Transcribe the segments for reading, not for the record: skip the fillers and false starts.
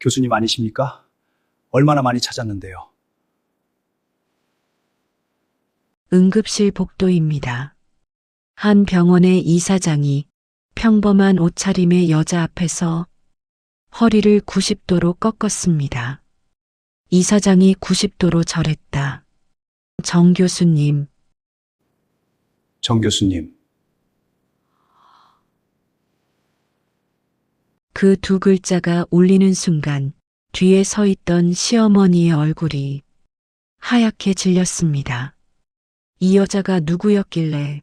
교수님 아니십니까? 얼마나 많이 찾았는데요. 응급실 복도입니다. 한 병원의 이사장이 평범한 옷차림의 여자 앞에서 허리를 90도로 꺾었습니다. 이사장이 90도로 절했다. 정 교수님, 정 교수님, 그 두 글자가 울리는 순간 뒤에 서 있던 시어머니의 얼굴이 하얗게 질렸습니다. 이 여자가 누구였길래,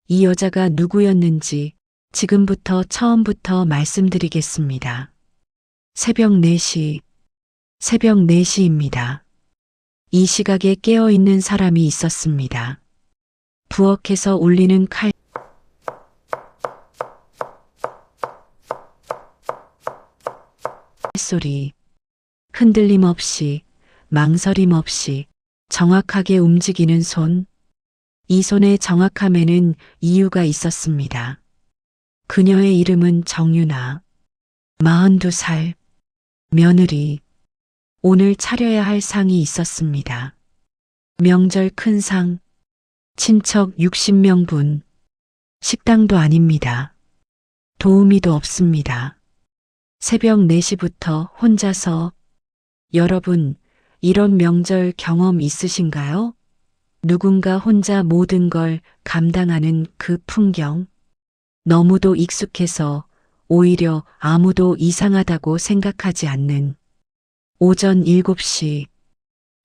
이 여자가 누구였는지 지금부터 처음부터 말씀드리겠습니다. 새벽 4시입니다. 이 시각에 깨어있는 사람이 있었습니다. 부엌에서 울리는 칼소리, 흔들림 없이, 망설임 없이 정확하게 움직이는 손. 이 손의 정확함에는 이유가 있었습니다. 그녀의 이름은 정유나, 42살, 며느리. 오늘 차려야 할 상이 있었습니다. 명절 큰 상, 친척 60명분, 식당도 아닙니다. 도우미도 없습니다. 새벽 4시부터 혼자서. 여러분, 이런 명절 경험 있으신가요? 누군가 혼자 모든 걸 감당하는 그 풍경. 너무도 익숙해서 오히려 아무도 이상하다고 생각하지 않는. 오전 7시,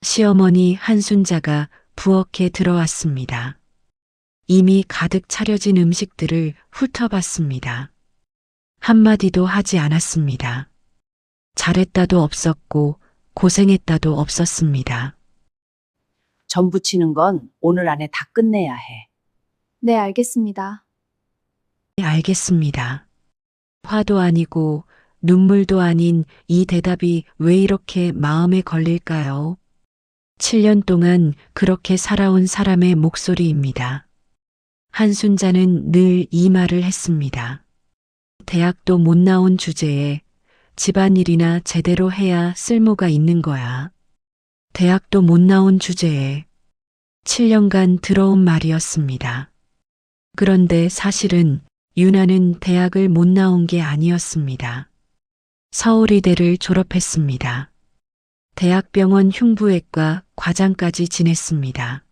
시어머니 한순자가 부엌에 들어왔습니다. 이미 가득 차려진 음식들을 훑어봤습니다. 한마디도 하지 않았습니다. 잘했다도 없었고 고생했다도 없었습니다. 전 부치는 건 오늘 안에 다 끝내야 해. 네, 알겠습니다. 알겠습니다. 화도 아니고 눈물도 아닌 이 대답이 왜 이렇게 마음에 걸릴까요? 7년 동안 그렇게 살아온 사람의 목소리입니다. 한순자는 늘 이 말을 했습니다. 대학도 못 나온 주제에 집안일이나 제대로 해야 쓸모가 있는 거야. 대학도 못 나온 주제에 7년간 들어온 말이었습니다. 그런데 사실은 유나는 대학을 못 나온 게 아니었습니다. 서울의대를 졸업했습니다. 대학병원 흉부외과 과장까지 지냈습니다.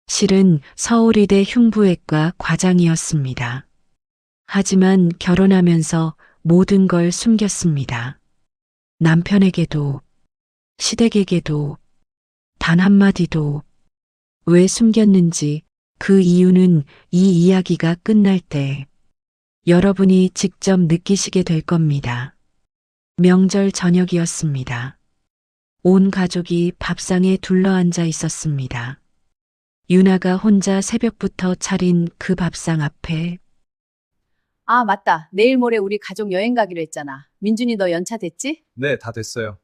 실은 서울의대 흉부외과 과장이었습니다. 하지만 결혼하면서 모든 걸 숨겼습니다. 남편에게도, 시댁에게도, 단 한마디도. 왜 숨겼는지 그 이유는 이 이야기가 끝날 때 여러분이 직접 느끼시게 될 겁니다. 명절 저녁이었습니다. 온 가족이 밥상에 둘러앉아 있었습니다. 유나가 혼자 새벽부터 차린 그 밥상 앞에 아, 맞다. 내일 모레 우리 가족 여행 가기로 했잖아. 민준이 너 연차 됐지? 네, 다 됐어요.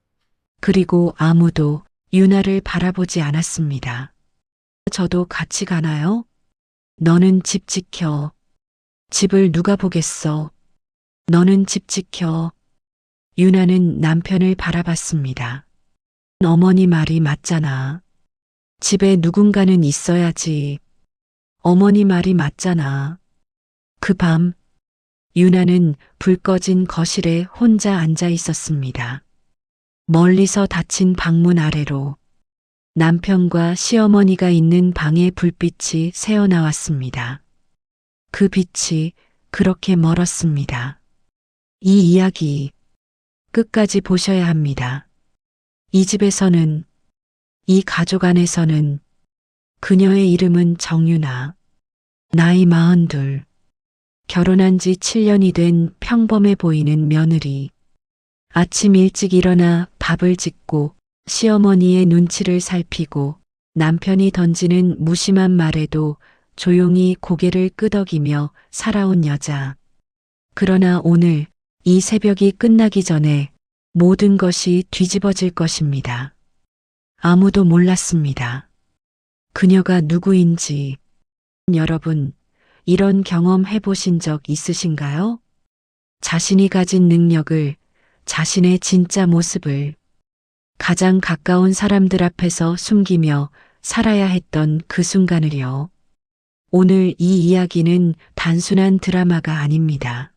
그리고 아무도 유나를 바라보지 않았습니다. 저도 같이 가나요? 너는 집 지켜. 집을 누가 보겠어. 너는 집 지켜. 유나는 남편을 바라봤습니다. 어머니 말이 맞잖아. 집에 누군가는 있어야지. 어머니 말이 맞잖아. 그 밤, 유나는 불 꺼진 거실에 혼자 앉아 있었습니다. 멀리서 닫힌 방문 아래로 남편과 시어머니가 있는 방의 불빛이 새어나왔습니다. 그 빛이 그렇게 멀었습니다. 이 이야기 끝까지 보셔야 합니다. 이 집에서는, 이 가족 안에서는 그녀의 이름은 정유나, 나이 42, 결혼한 지 7년이 된 평범해 보이는 며느리. 아침 일찍 일어나 밥을 짓고 시어머니의 눈치를 살피고 남편이 던지는 무심한 말에도 조용히 고개를 끄덕이며 살아온 여자. 그러나 오늘 이 새벽이 끝나기 전에 모든 것이 뒤집어질 것입니다. 아무도 몰랐습니다. 그녀가 누구인지. 여러분, 이런 경험 해보신 적 있으신가요? 자신이 가진 능력을 자신의 진짜 모습을 가장 가까운 사람들 앞에서 숨기며 살아야 했던 그 순간을요. 오늘 이 이야기는 단순한 드라마가 아닙니다.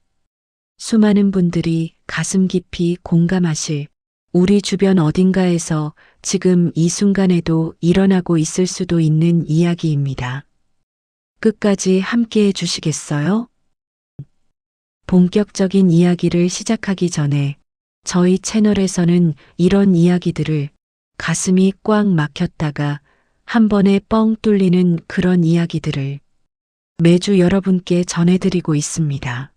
수많은 분들이 가슴 깊이 공감하실 우리 주변 어딘가에서 지금 이 순간에도 일어나고 있을 수도 있는 이야기입니다. 끝까지 함께 해주시겠어요? 본격적인 이야기를 시작하기 전에 저희 채널에서는 이런 이야기들을 가슴이 꽉 막혔다가 한 번에 뻥 뚫리는 그런 이야기들을 매주 여러분께 전해드리고 있습니다.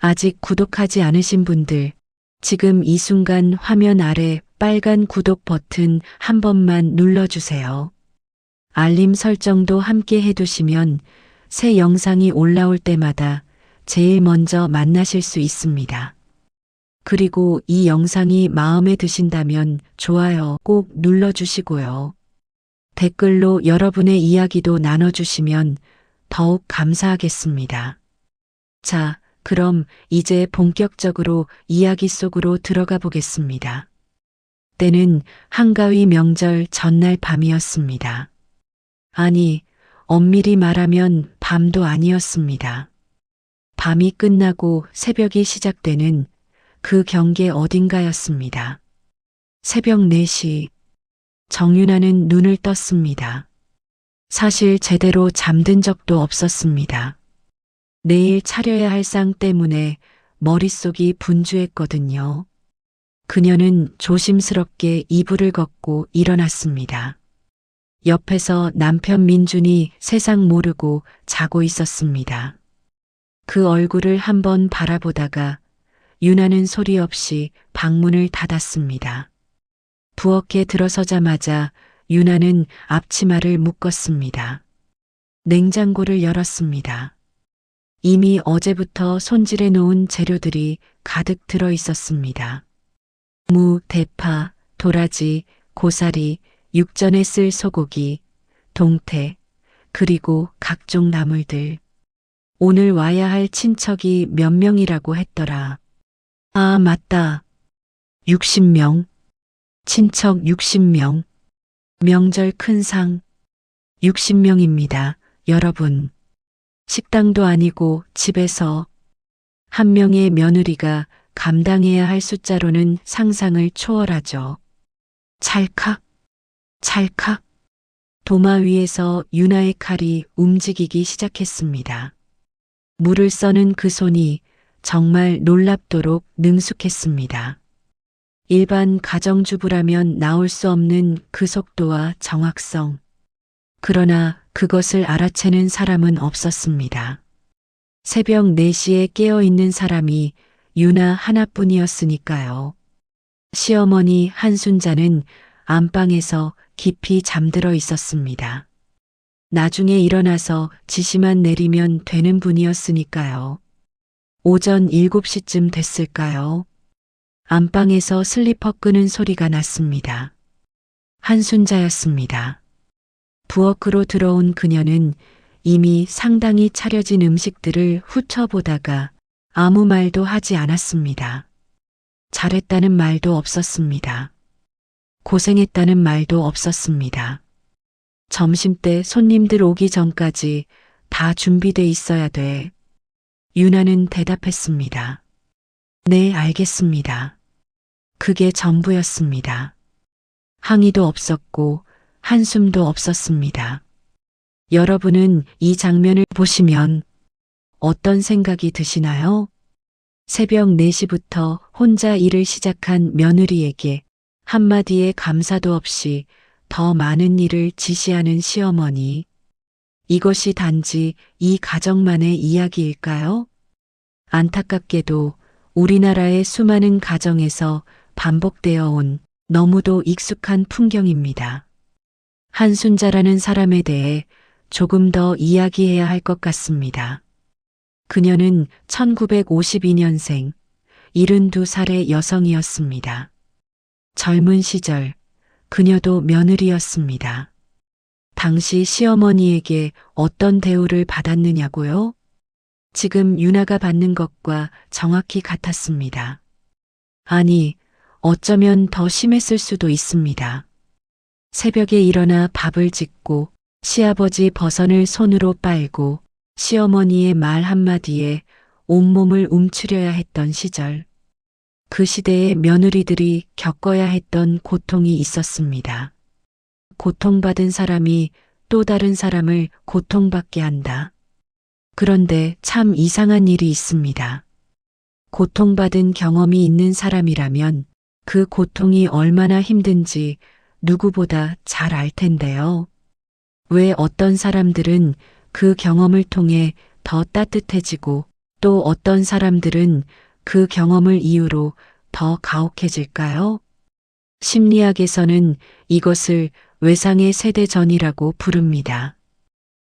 아직 구독하지 않으신 분들, 지금 이 순간 화면 아래 빨간 구독 버튼 한 번만 눌러주세요. 알림 설정도 함께 해두시면 새 영상이 올라올 때마다 제일 먼저 만나실 수 있습니다. 그리고 이 영상이 마음에 드신다면 좋아요 꼭 눌러주시고요. 댓글로 여러분의 이야기도 나눠주시면 더욱 감사하겠습니다. 자, 그럼 이제 본격적으로 이야기 속으로 들어가 보겠습니다. 때는 한가위 명절 전날 밤이었습니다. 아니, 엄밀히 말하면 밤도 아니었습니다. 밤이 끝나고 새벽이 시작되는 그 경계 어딘가였습니다. 새벽 4시, 정윤아는 눈을 떴습니다. 사실 제대로 잠든 적도 없었습니다. 내일 차려야 할 상 때문에 머릿속이 분주했거든요. 그녀는 조심스럽게 이불을 걷고 일어났습니다. 옆에서 남편 민준이 세상 모르고 자고 있었습니다. 그 얼굴을 한번 바라보다가 윤아는 소리 없이 방문을 닫았습니다. 부엌에 들어서자마자 윤아는 앞치마를 묶었습니다. 냉장고를 열었습니다. 이미 어제부터 손질해 놓은 재료들이 가득 들어 있었습니다. 무, 대파, 도라지, 고사리, 육전에 쓸 소고기, 동태, 그리고 각종 나물들. 오늘 와야 할 친척이 몇 명이라고 했더라. 아, 맞다. 60명. 친척 60명. 명절 큰 상. 60명입니다, 여러분. 식당도 아니고 집에서 한 명의 며느리가 감당해야 할 숫자로는 상상을 초월하죠. 찰칵, 찰칵. 도마 위에서 윤아의 칼이 움직이기 시작했습니다. 물을 써는 그 손이 정말 놀랍도록 능숙했습니다. 일반 가정주부라면 나올 수 없는 그 속도와 정확성. 그러나 그것을 알아채는 사람은 없었습니다. 새벽 4시에 깨어있는 사람이 윤아 하나뿐이었으니까요. 시어머니 한순자는 안방에서 깊이 잠들어 있었습니다. 나중에 일어나서 지시만 내리면 되는 분이었으니까요. 오전 7시쯤 됐을까요? 안방에서 슬리퍼 끄는 소리가 났습니다. 한순자였습니다. 부엌으로 들어온 그녀는 이미 상당히 차려진 음식들을 훑어보다가 아무 말도 하지 않았습니다. 잘했다는 말도 없었습니다. 고생했다는 말도 없었습니다. 점심때 손님들 오기 전까지 다 준비돼 있어야 돼. 윤아는 대답했습니다. 네, 알겠습니다. 그게 전부였습니다. 항의도 없었고 한숨도 없었습니다. 여러분은 이 장면을 보시면 어떤 생각이 드시나요? 새벽 4시부터 혼자 일을 시작한 며느리에게 한마디의 감사도 없이 더 많은 일을 지시하는 시어머니. 이것이 단지 이 가정만의 이야기일까요? 안타깝게도 우리나라의 수많은 가정에서 반복되어 온 너무도 익숙한 풍경입니다. 한순자라는 사람에 대해 조금 더 이야기해야 할 것 같습니다. 그녀는 1952년생 72살의 여성이었습니다. 젊은 시절 그녀도 며느리였습니다. 당시 시어머니에게 어떤 대우를 받았느냐고요? 지금 윤아가 받는 것과 정확히 같았습니다. 아니, 어쩌면 더 심했을 수도 있습니다. 새벽에 일어나 밥을 짓고 시아버지 버선을 손으로 빨고 시어머니의 말 한마디에 온몸을 움츠려야 했던 시절. 그 시대의 며느리들이 겪어야 했던 고통이 있었습니다. 고통받은 사람이 또 다른 사람을 고통받게 한다. 그런데 참 이상한 일이 있습니다. 고통받은 경험이 있는 사람이라면 그 고통이 얼마나 힘든지 누구보다 잘 알 텐데요. 왜 어떤 사람들은 그 경험을 통해 더 따뜻해지고 또 어떤 사람들은 그 경험을 이유로 더 가혹해질까요? 심리학에서는 이것을 외상의 세대전이라고 부릅니다.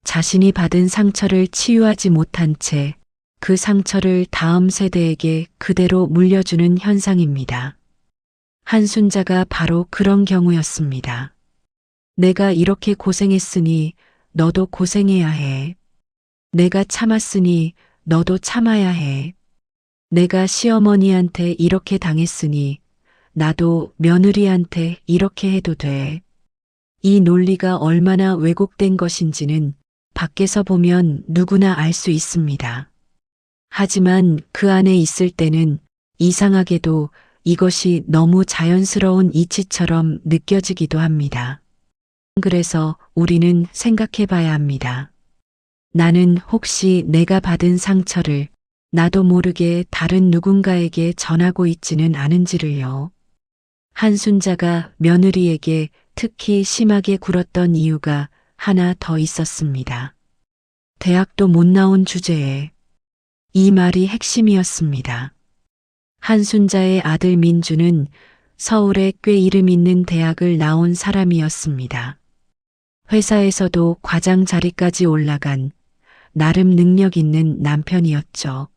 자신이 받은 상처를 치유하지 못한 채 그 상처를 다음 세대에게 그대로 물려주는 현상입니다. 한순자가 바로 그런 경우였습니다. 내가 이렇게 고생했으니 너도 고생해야 해. 내가 참았으니 너도 참아야 해. 내가 시어머니한테 이렇게 당했으니 나도 며느리한테 이렇게 해도 돼. 이 논리가 얼마나 왜곡된 것인지는 밖에서 보면 누구나 알 수 있습니다. 하지만 그 안에 있을 때는 이상하게도 이것이 너무 자연스러운 이치처럼 느껴지기도 합니다. 그래서 우리는 생각해 봐야 합니다. 나는 혹시 내가 받은 상처를 나도 모르게 다른 누군가에게 전하고 있지는 않은지를요. 한순자가 며느리에게 특히 심하게 굴었던 이유가 하나 더 있었습니다. 대학도 못 나온 주제에 이 말이 핵심이었습니다. 한순자의 아들 민주는 서울에 꽤 이름 있는 대학을 나온 사람이었습니다. 회사에서도 과장 자리까지 올라간 나름 능력 있는 남편이었죠.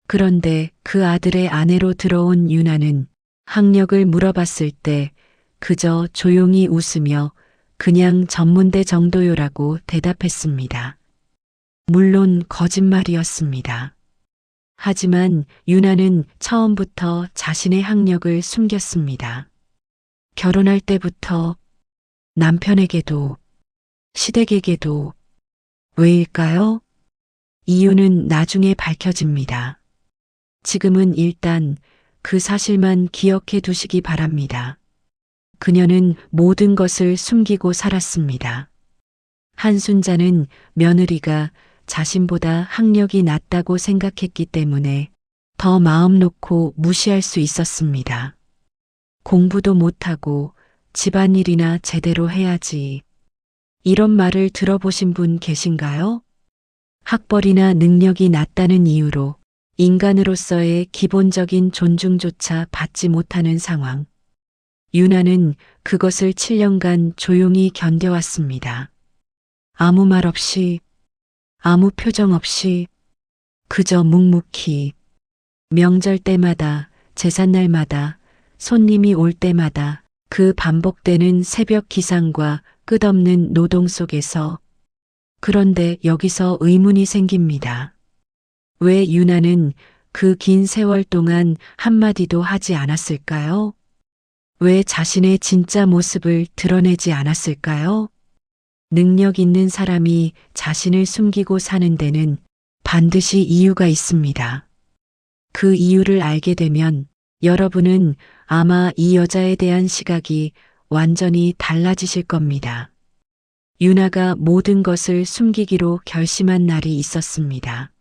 그런데 그 아들의 아내로 들어온 유나는 학력을 물어봤을 때 그저 조용히 웃으며 그냥 전문대 정도요라고 대답했습니다. 물론 거짓말이었습니다. 하지만 유나는 처음부터 자신의 학력을 숨겼습니다. 결혼할 때부터 남편에게도 시댁에게도. 왜일까요? 이유는 나중에 밝혀집니다. 지금은 일단 그 사실만 기억해 두시기 바랍니다. 그녀는 모든 것을 숨기고 살았습니다. 한순자는 며느리가 자신보다 학력이 낮다고 생각했기 때문에 더 마음 놓고 무시할 수 있었습니다. 공부도 못하고 집안일이나 제대로 해야지. 이런 말을 들어보신 분 계신가요? 학벌이나 능력이 낮다는 이유로 인간으로서의 기본적인 존중조차 받지 못하는 상황. 유나는 그것을 7년간 조용히 견뎌왔습니다. 아무 말 없이, 아무 표정 없이, 그저 묵묵히. 명절 때마다, 제삿날마다, 손님이 올 때마다 그 반복되는 새벽 기상과 끝없는 노동 속에서. 그런데 여기서 의문이 생깁니다. 왜 유나는 그 긴 세월 동안 한마디도 하지 않았을까요? 왜 자신의 진짜 모습을 드러내지 않았을까요? 능력 있는 사람이 자신을 숨기고 사는 데는 반드시 이유가 있습니다. 그 이유를 알게 되면 여러분은 아마 이 여자에 대한 시각이 완전히 달라지실 겁니다. 유나가 모든 것을 숨기기로 결심한 날이 있었습니다.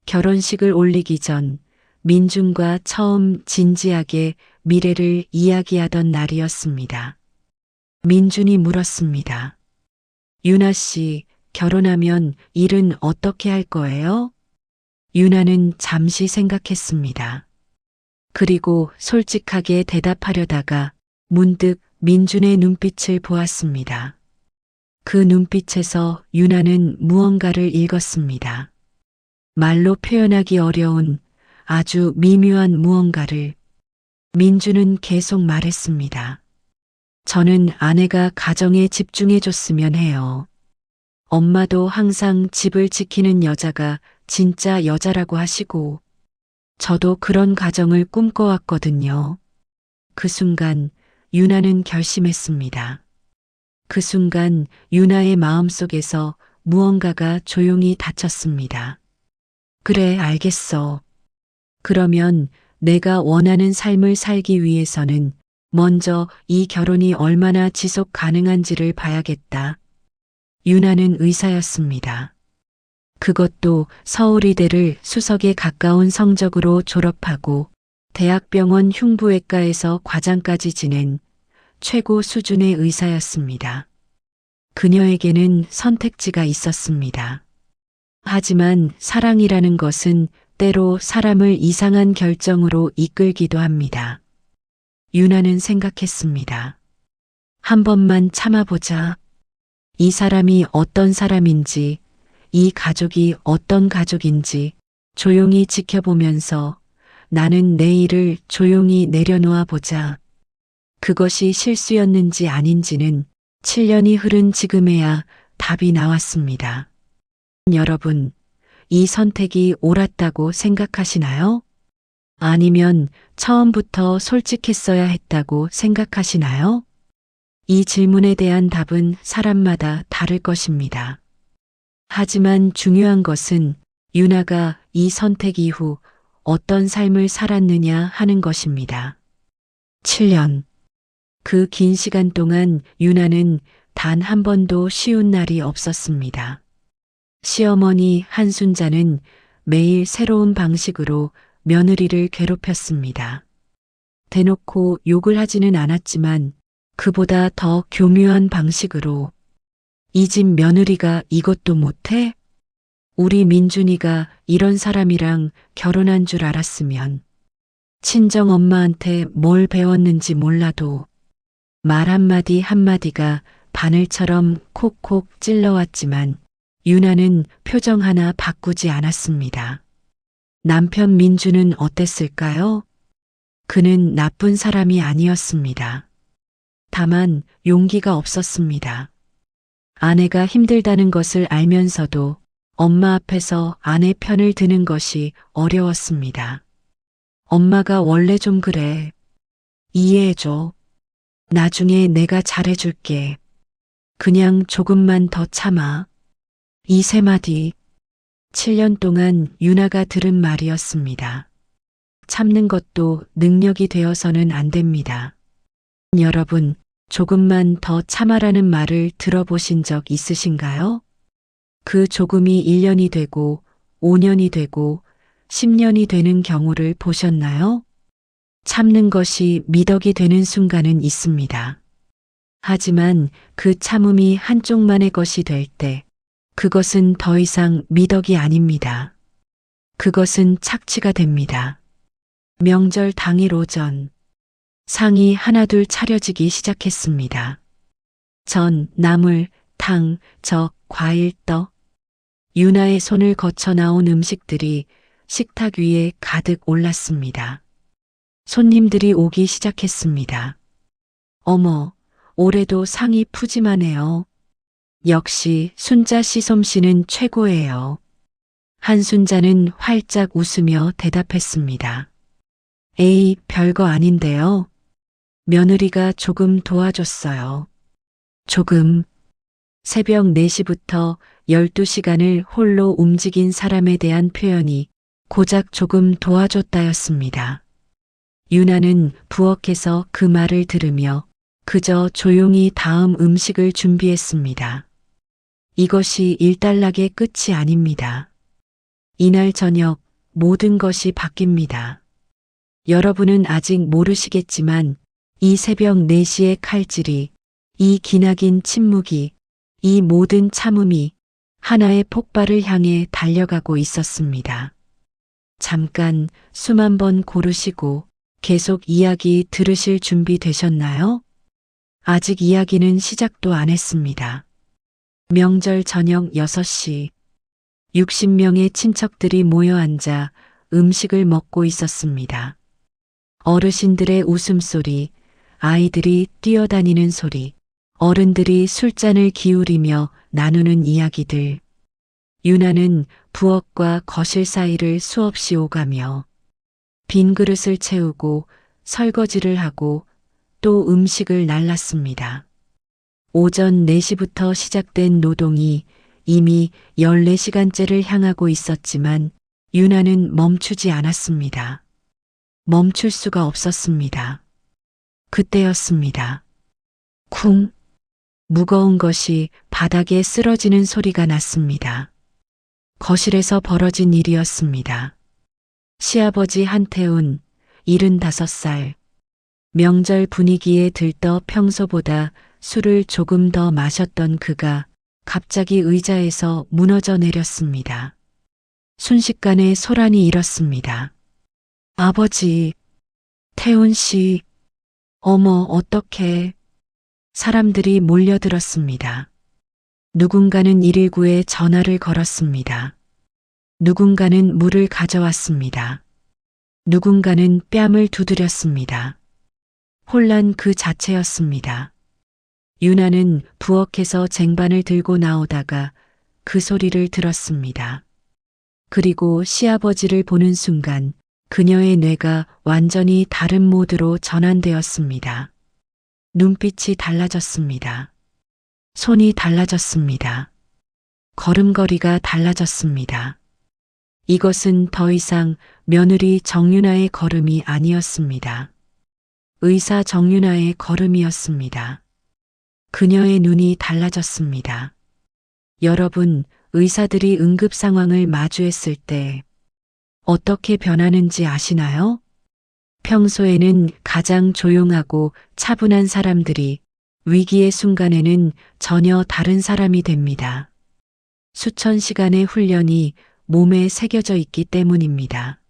결혼식을 올리기 전 민준과 처음 진지하게 미래를 이야기하던 날이었습니다. 민준이 물었습니다. 유나 씨, 결혼하면 일은 어떻게 할 거예요? 유나는 잠시 생각했습니다. 그리고 솔직하게 대답하려다가 문득 민준의 눈빛을 보았습니다. 그 눈빛에서 유나는 무언가를 읽었습니다. 말로 표현하기 어려운 아주 미묘한 무언가를. 민준은 계속 말했습니다. 저는 아내가 가정에 집중해줬으면 해요. 엄마도 항상 집을 지키는 여자가 진짜 여자라고 하시고, 저도 그런 가정을 꿈꿔왔거든요. 그 순간 유나는 결심했습니다. 그 순간 유나의 마음속에서 무언가가 조용히 닫혔습니다. 그래, 알겠어. 그러면 내가 원하는 삶을 살기 위해서는 먼저 이 결혼이 얼마나 지속 가능한지를 봐야겠다. 유나는 의사였습니다. 그것도 서울이대를 수석에 가까운 성적으로 졸업하고 대학병원 흉부외과에서 과장까지 지낸 최고 수준의 의사였습니다. 그녀에게는 선택지가 있었습니다. 하지만 사랑이라는 것은 때로 사람을 이상한 결정으로 이끌기도 합니다. 유나는 생각했습니다. 한 번만 참아보자. 이 사람이 어떤 사람인지, 이 가족이 어떤 가족인지 조용히 지켜보면서 나는 내 일을 조용히 내려놓아 보자. 그것이 실수였는지 아닌지는 7년이 흐른 지금에야 답이 나왔습니다. 여러분, 이 선택이 옳았다고 생각하시나요? 아니면 처음부터 솔직했어야 했다고 생각하시나요? 이 질문에 대한 답은 사람마다 다를 것입니다. 하지만 중요한 것은 유나가 이 선택 이후 어떤 삶을 살았느냐 하는 것입니다. 7년. 그 긴 시간 동안 유나는 단 한 번도 쉬운 날이 없었습니다. 시어머니 한순자는 매일 새로운 방식으로 며느리를 괴롭혔습니다. 대놓고 욕을 하지는 않았지만 그보다 더 교묘한 방식으로 이 집 며느리가 이것도 못해? 우리 민준이가 이런 사람이랑 결혼한 줄 알았으면 친정 엄마한테 뭘 배웠는지 몰라도 말 한마디 한마디가 바늘처럼 콕콕 찔러왔지만 유나는 표정 하나 바꾸지 않았습니다. 남편 민주는 어땠을까요? 그는 나쁜 사람이 아니었습니다. 다만 용기가 없었습니다. 아내가 힘들다는 것을 알면서도 엄마 앞에서 아내 편을 드는 것이 어려웠습니다. 엄마가 원래 좀 그래. 이해해줘. 나중에 내가 잘해줄게. 그냥 조금만 더 참아. 이 세 마디. 7년 동안 유나가 들은 말이었습니다. 참는 것도 능력이 되어서는 안 됩니다. 여러분, 조금만 더 참아라는 말을 들어보신 적 있으신가요? 그 조금이 1년이 되고 5년이 되고 10년이 되는 경우를 보셨나요? 참는 것이 미덕이 되는 순간은 있습니다. 하지만 그 참음이 한쪽만의 것이 될 때 그것은 더 이상 미덕이 아닙니다. 그것은 착취가 됩니다. 명절 당일 오전 상이 하나둘 차려지기 시작했습니다. 전, 나물, 탕, 적, 과일, 떡. 유나의 손을 거쳐 나온 음식들이 식탁 위에 가득 올랐습니다. 손님들이 오기 시작했습니다. 어머, 올해도 상이 푸짐하네요. 역시 순자 씨 솜씨는 최고예요. 한순자는 활짝 웃으며 대답했습니다. 에이, 별거 아닌데요. 며느리가 조금 도와줬어요. 조금. 새벽 4시부터 12시간을 홀로 움직인 사람에 대한 표현이 고작 조금 도와줬다였습니다. 유나는 부엌에서 그 말을 들으며 그저 조용히 다음 음식을 준비했습니다. 이것이 일단락의 끝이 아닙니다. 이날 저녁 모든 것이 바뀝니다. 여러분은 아직 모르시겠지만 이 새벽 4시의 칼질이, 이 기나긴 침묵이, 이 모든 참음이 하나의 폭발을 향해 달려가고 있었습니다. 잠깐 숨 한 번 고르시고 계속 이야기 들으실 준비 되셨나요? 아직 이야기는 시작도 안 했습니다. 명절 저녁 6시 60명의 친척들이 모여 앉아 음식을 먹고 있었습니다. 어르신들의 웃음소리, 아이들이 뛰어다니는 소리, 어른들이 술잔을 기울이며 나누는 이야기들. 유나는 부엌과 거실 사이를 수없이 오가며 빈 그릇을 채우고 설거지를 하고 또 음식을 날랐습니다. 오전 4시부터 시작된 노동이 이미 14시간째를 향하고 있었지만 유나는 멈추지 않았습니다. 멈출 수가 없었습니다. 그때였습니다. 쿵! 무거운 것이 바닥에 쓰러지는 소리가 났습니다. 거실에서 벌어진 일이었습니다. 시아버지 한태훈, 75살. 명절 분위기에 들떠 평소보다 술을 조금 더 마셨던 그가 갑자기 의자에서 무너져 내렸습니다. 순식간에 소란이 일었습니다. 아버지, 태훈 씨, 어머, 어떡해. 사람들이 몰려들었습니다. 누군가는 119에 전화를 걸었습니다. 누군가는 물을 가져왔습니다. 누군가는 뺨을 두드렸습니다. 혼란 그 자체였습니다. 유나는 부엌에서 쟁반을 들고 나오다가 그 소리를 들었습니다. 그리고 시아버지를 보는 순간 그녀의 뇌가 완전히 다른 모드로 전환되었습니다. 눈빛이 달라졌습니다. 손이 달라졌습니다. 걸음걸이가 달라졌습니다. 이것은 더 이상 며느리 정윤아의 걸음이 아니었습니다. 의사 정윤아의 걸음이었습니다. 그녀의 눈이 달라졌습니다. 여러분, 의사들이 응급 상황을 마주했을 때 어떻게 변하는지 아시나요? 평소에는 가장 조용하고 차분한 사람들이 위기의 순간에는 전혀 다른 사람이 됩니다. 수천 시간의 훈련이 몸에 새겨져 있기 때문입니다.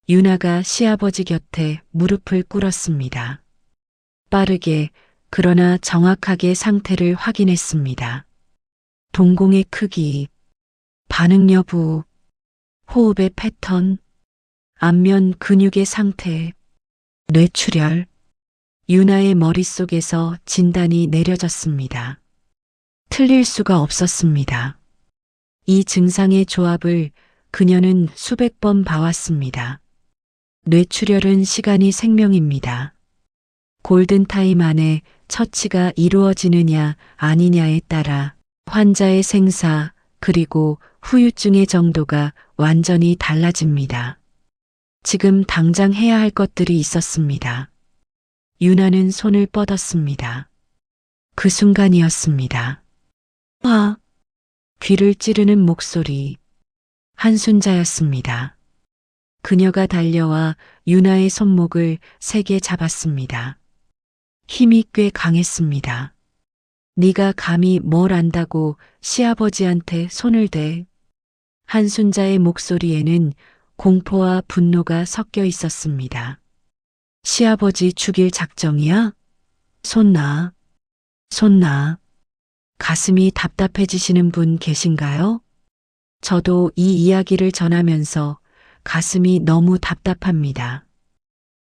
유나가 시아버지 곁에 무릎을 꿇었습니다. 빠르게 그러나 정확하게 상태를 확인했습니다. 동공의 크기, 반응 여부, 호흡의 패턴, 안면 근육의 상태, 뇌출혈. 유나의 머릿속에서 진단이 내려졌습니다. 틀릴 수가 없었습니다. 이 증상의 조합을 그녀는 수백 번 봐왔습니다. 뇌출혈은 시간이 생명입니다. 골든타임 안에 처치가 이루어지느냐 아니냐에 따라 환자의 생사 그리고 후유증의 정도가 완전히 달라집니다. 지금 당장 해야 할 것들이 있었습니다. 유나는 손을 뻗었습니다. 그 순간이었습니다. 아! 귀를 찌르는 목소리. 한순자였습니다. 그녀가 달려와 유나의 손목을 세게 잡았습니다. 힘이 꽤 강했습니다. 네가 감히 뭘 안다고 시아버지한테 손을 대. 한순자의 목소리에는 공포와 분노가 섞여 있었습니다. 시아버지 죽일 작정이야? 손 놔. 손 놔. 가슴이 답답해지시는 분 계신가요? 저도 이 이야기를 전하면서 가슴이 너무 답답합니다.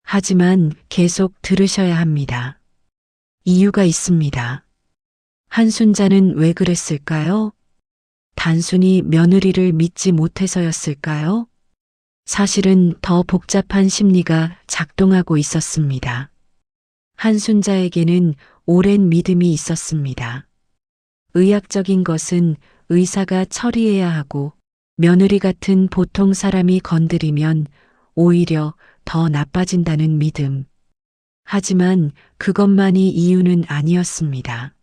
하지만 계속 들으셔야 합니다. 이유가 있습니다. 한순자는 왜 그랬을까요? 단순히 며느리를 믿지 못해서였을까요? 사실은 더 복잡한 심리가 작동하고 있었습니다. 한순자에게는 오랜 믿음이 있었습니다. 의학적인 것은 의사가 처리해야 하고 며느리 같은 보통 사람이 건드리면 오히려 더 나빠진다는 믿음. 하지만 그것만이 이유는 아니었습니다.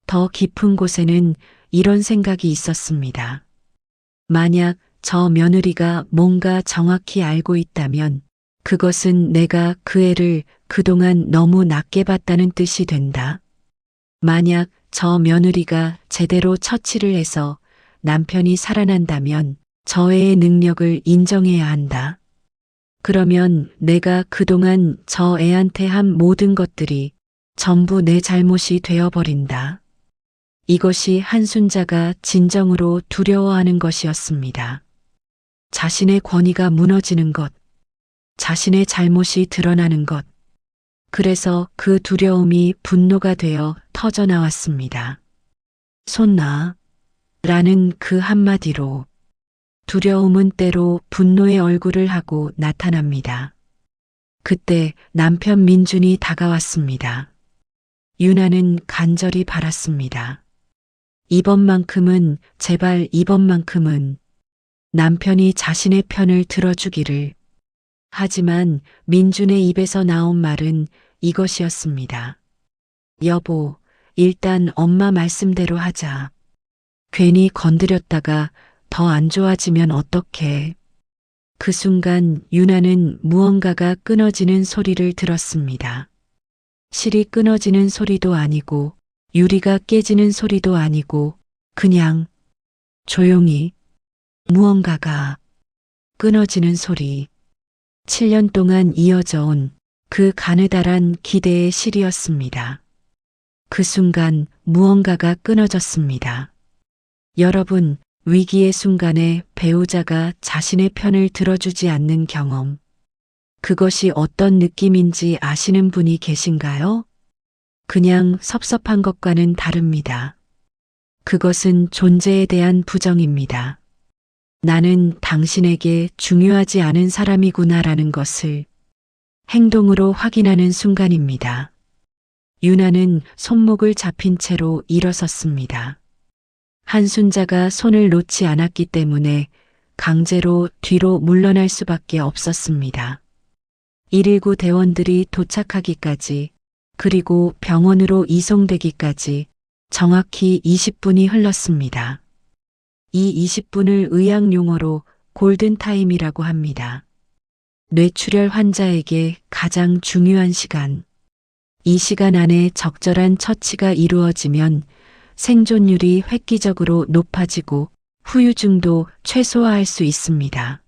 더 깊은 곳에는 이런 생각이 있었습니다. 만약 저 며느리가 뭔가 정확히 알고 있다면 그것은 내가 그 애를 그동안 너무 낮게 봤다는 뜻이 된다. 만약 저 며느리가 제대로 처치를 해서 남편이 살아난다면 저 애의 능력을 인정해야 한다. 그러면 내가 그동안 저 애한테 한 모든 것들이 전부 내 잘못이 되어버린다. 이것이 한순자가 진정으로 두려워하는 것이었습니다. 자신의 권위가 무너지는 것, 자신의 잘못이 드러나는 것. 그래서 그 두려움이 분노가 되어 터져나왔습니다. 손 놔. 라는 그 한마디로 두려움은 때로 분노의 얼굴을 하고 나타납니다. 그때 남편 민준이 다가왔습니다. 유나는 간절히 바랐습니다. 이번만큼은, 제발 이번만큼은 남편이 자신의 편을 들어주기를. 하지만 민준의 입에서 나온 말은 이것이었습니다. 여보, 일단 엄마 말씀대로 하자. 괜히 건드렸다가 더 안 좋아지면 어떡해. 그 순간 유나는 무언가가 끊어지는 소리를 들었습니다. 실이 끊어지는 소리도 아니고 유리가 깨지는 소리도 아니고 그냥 조용히 무언가가 끊어지는 소리. 7년 동안 이어져 온 그 가느다란 기대의 실이었습니다. 그 순간 무언가가 끊어졌습니다. 여러분, 위기의 순간에 배우자가 자신의 편을 들어주지 않는 경험. 그것이 어떤 느낌인지 아시는 분이 계신가요? 그냥 섭섭한 것과는 다릅니다. 그것은 존재에 대한 부정입니다. 나는 당신에게 중요하지 않은 사람이구나라는 것을 행동으로 확인하는 순간입니다. 유나는 손목을 잡힌 채로 일어섰습니다. 한순자가 손을 놓지 않았기 때문에 강제로 뒤로 물러날 수밖에 없었습니다. 119 대원들이 도착하기까지 그리고 병원으로 이송되기까지 정확히 20분이 흘렀습니다. 이 20분을 의학 용어로 골든타임이라고 합니다. 뇌출혈 환자에게 가장 중요한 시간. 이 시간 안에 적절한 처치가 이루어지면 생존율이 획기적으로 높아지고 후유증도 최소화할 수 있습니다.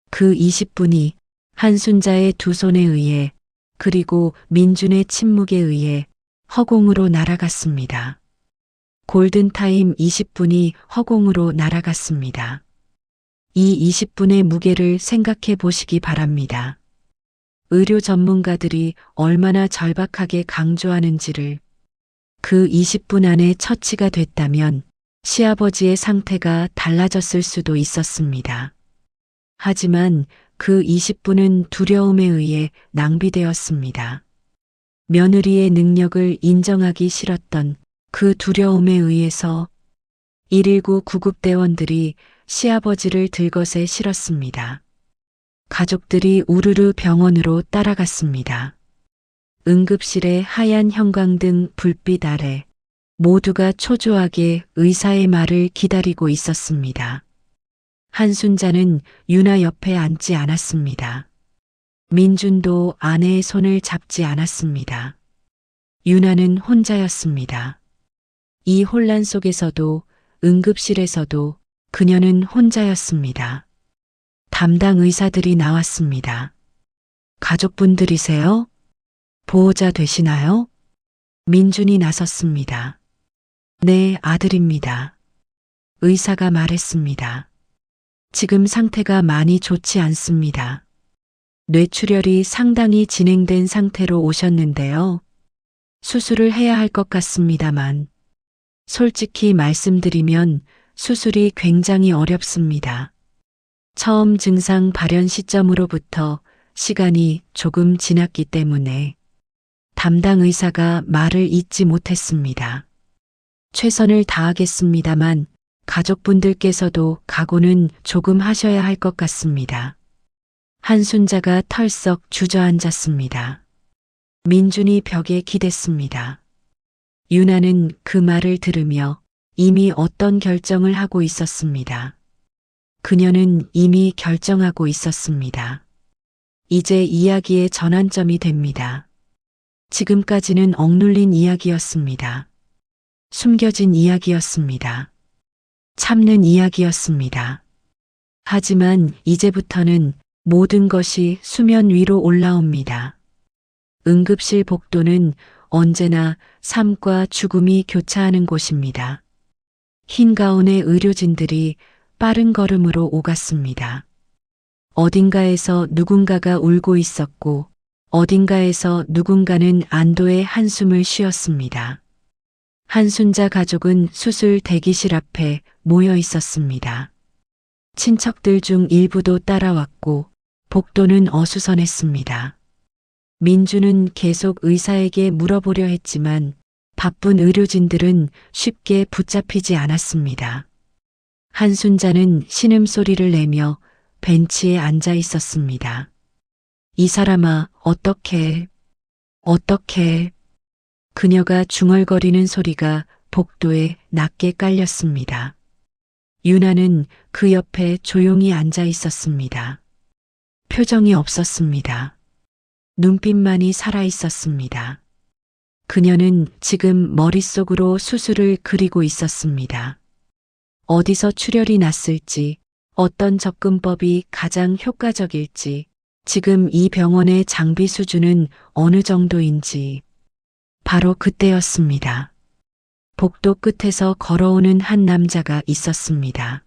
그 20분이 한순자의 두 손에 의해 그리고 민준의 침묵에 의해 허공으로 날아갔습니다. 골든타임 20분이 허공으로 날아갔습니다. 이 20분의 무게를 생각해 보시기 바랍니다. 의료 전문가들이 얼마나 절박하게 강조하는지를. 그 20분 안에 처치가 됐다면 시아버지의 상태가 달라졌을 수도 있었습니다. 하지만 그 20분은 두려움에 의해 낭비되었습니다. 며느리의 능력을 인정하기 싫었던 그 두려움에 의해서 119 구급대원들이 시아버지를 들것에 실었습니다. 가족들이 우르르 병원으로 따라갔습니다. 응급실의 하얀 형광등 불빛 아래 모두가 초조하게 의사의 말을 기다리고 있었습니다. 한순자는 유나 옆에 앉지 않았습니다. 민준도 아내의 손을 잡지 않았습니다. 유나는 혼자였습니다. 이 혼란 속에서도 응급실에서도 그녀는 혼자였습니다. 담당 의사들이 나왔습니다. 가족분들이세요? 보호자 되시나요? 민준이 나섰습니다. 네, 아들입니다. 의사가 말했습니다. 지금 상태가 많이 좋지 않습니다. 뇌출혈이 상당히 진행된 상태로 오셨는데요. 수술을 해야 할 것 같습니다만, 솔직히 말씀드리면 수술이 굉장히 어렵습니다. 처음 증상 발현 시점으로부터 시간이 조금 지났기 때문에 담당 의사가 말을 잇지 못했습니다. 최선을 다하겠습니다만 가족분들께서도 각오는 조금 하셔야 할 것 같습니다. 한순자가 털썩 주저앉았습니다. 민준이 벽에 기댔습니다. 유나는 그 말을 들으며 이미 어떤 결정을 하고 있었습니다. 그녀는 이미 결정하고 있었습니다. 이제 이야기의 전환점이 됩니다. 지금까지는 억눌린 이야기였습니다. 숨겨진 이야기였습니다. 참는 이야기였습니다. 하지만 이제부터는 모든 것이 수면 위로 올라옵니다. 응급실 복도는 언제나 삶과 죽음이 교차하는 곳입니다. 흰 가운의 의료진들이 빠른 걸음으로 오갔습니다. 어딘가에서 누군가가 울고 있었고 어딘가에서 누군가는 안도의 한숨을 쉬었습니다. 한순자 가족은 수술 대기실 앞에 모여 있었습니다. 친척들 중 일부도 따라왔고 복도는 어수선했습니다. 민주는 계속 의사에게 물어보려 했지만 바쁜 의료진들은 쉽게 붙잡히지 않았습니다. 한순자는 신음소리를 내며 벤치에 앉아 있었습니다. 이 사람아, 어떻게. 그녀가 중얼거리는 소리가 복도에 낮게 깔렸습니다. 유나는 그 옆에 조용히 앉아 있었습니다. 표정이 없었습니다. 눈빛만이 살아 있었습니다. 그녀는 지금 머릿속으로 수술을 그리고 있었습니다. 어디서 출혈이 났을지, 어떤 접근법이 가장 효과적일지, 지금 이 병원의 장비 수준은 어느 정도인지. 바로 그때였습니다. 복도 끝에서 걸어오는 한 남자가 있었습니다.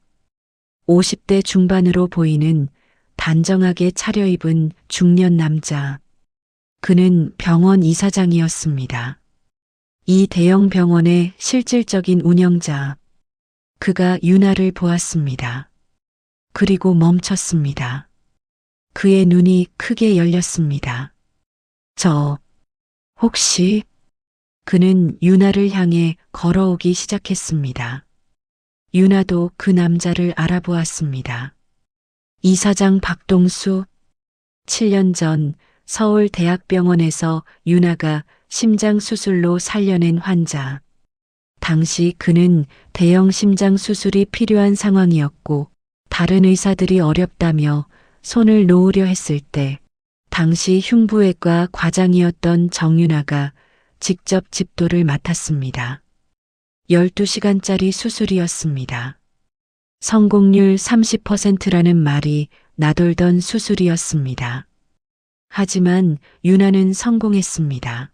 50대 중반으로 보이는 단정하게 차려입은 중년 남자. 그는 병원 이사장이었습니다. 이 대형 병원의 실질적인 운영자. 그가 유나를 보았습니다. 그리고 멈췄습니다. 그의 눈이 크게 열렸습니다. 혹시. 그는 유나를 향해 걸어오기 시작했습니다. 유나도 그 남자를 알아보았습니다. 이사장 박동수. 7년 전 서울대학병원에서 유나가 심장 수술로 살려낸 환자. 당시 그는 대형 심장 수술이 필요한 상황이었고 다른 의사들이 어렵다며 손을 놓으려 했을 때 당시 흉부외과 과장이었던 정유나가 직접 집도를 맡았습니다. 12시간짜리 수술이었습니다. 성공률 30%라는 말이 나돌던 수술이었습니다. 하지만 유나는 성공했습니다.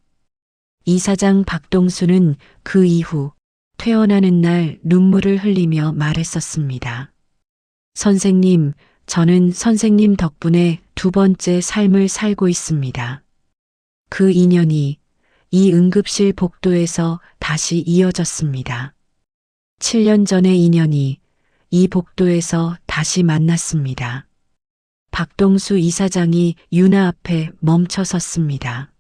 이사장 박동수는 그 이후 퇴원하는 날 눈물을 흘리며 말했었습니다. 선생님, 저는 선생님 덕분에 두 번째 삶을 살고 있습니다. 그 인연이 이 응급실 복도에서 다시 이어졌습니다. 7년 전의 인연이 이 복도에서 다시 만났습니다. 박동수 이사장이 유나 앞에 멈춰 섰습니다.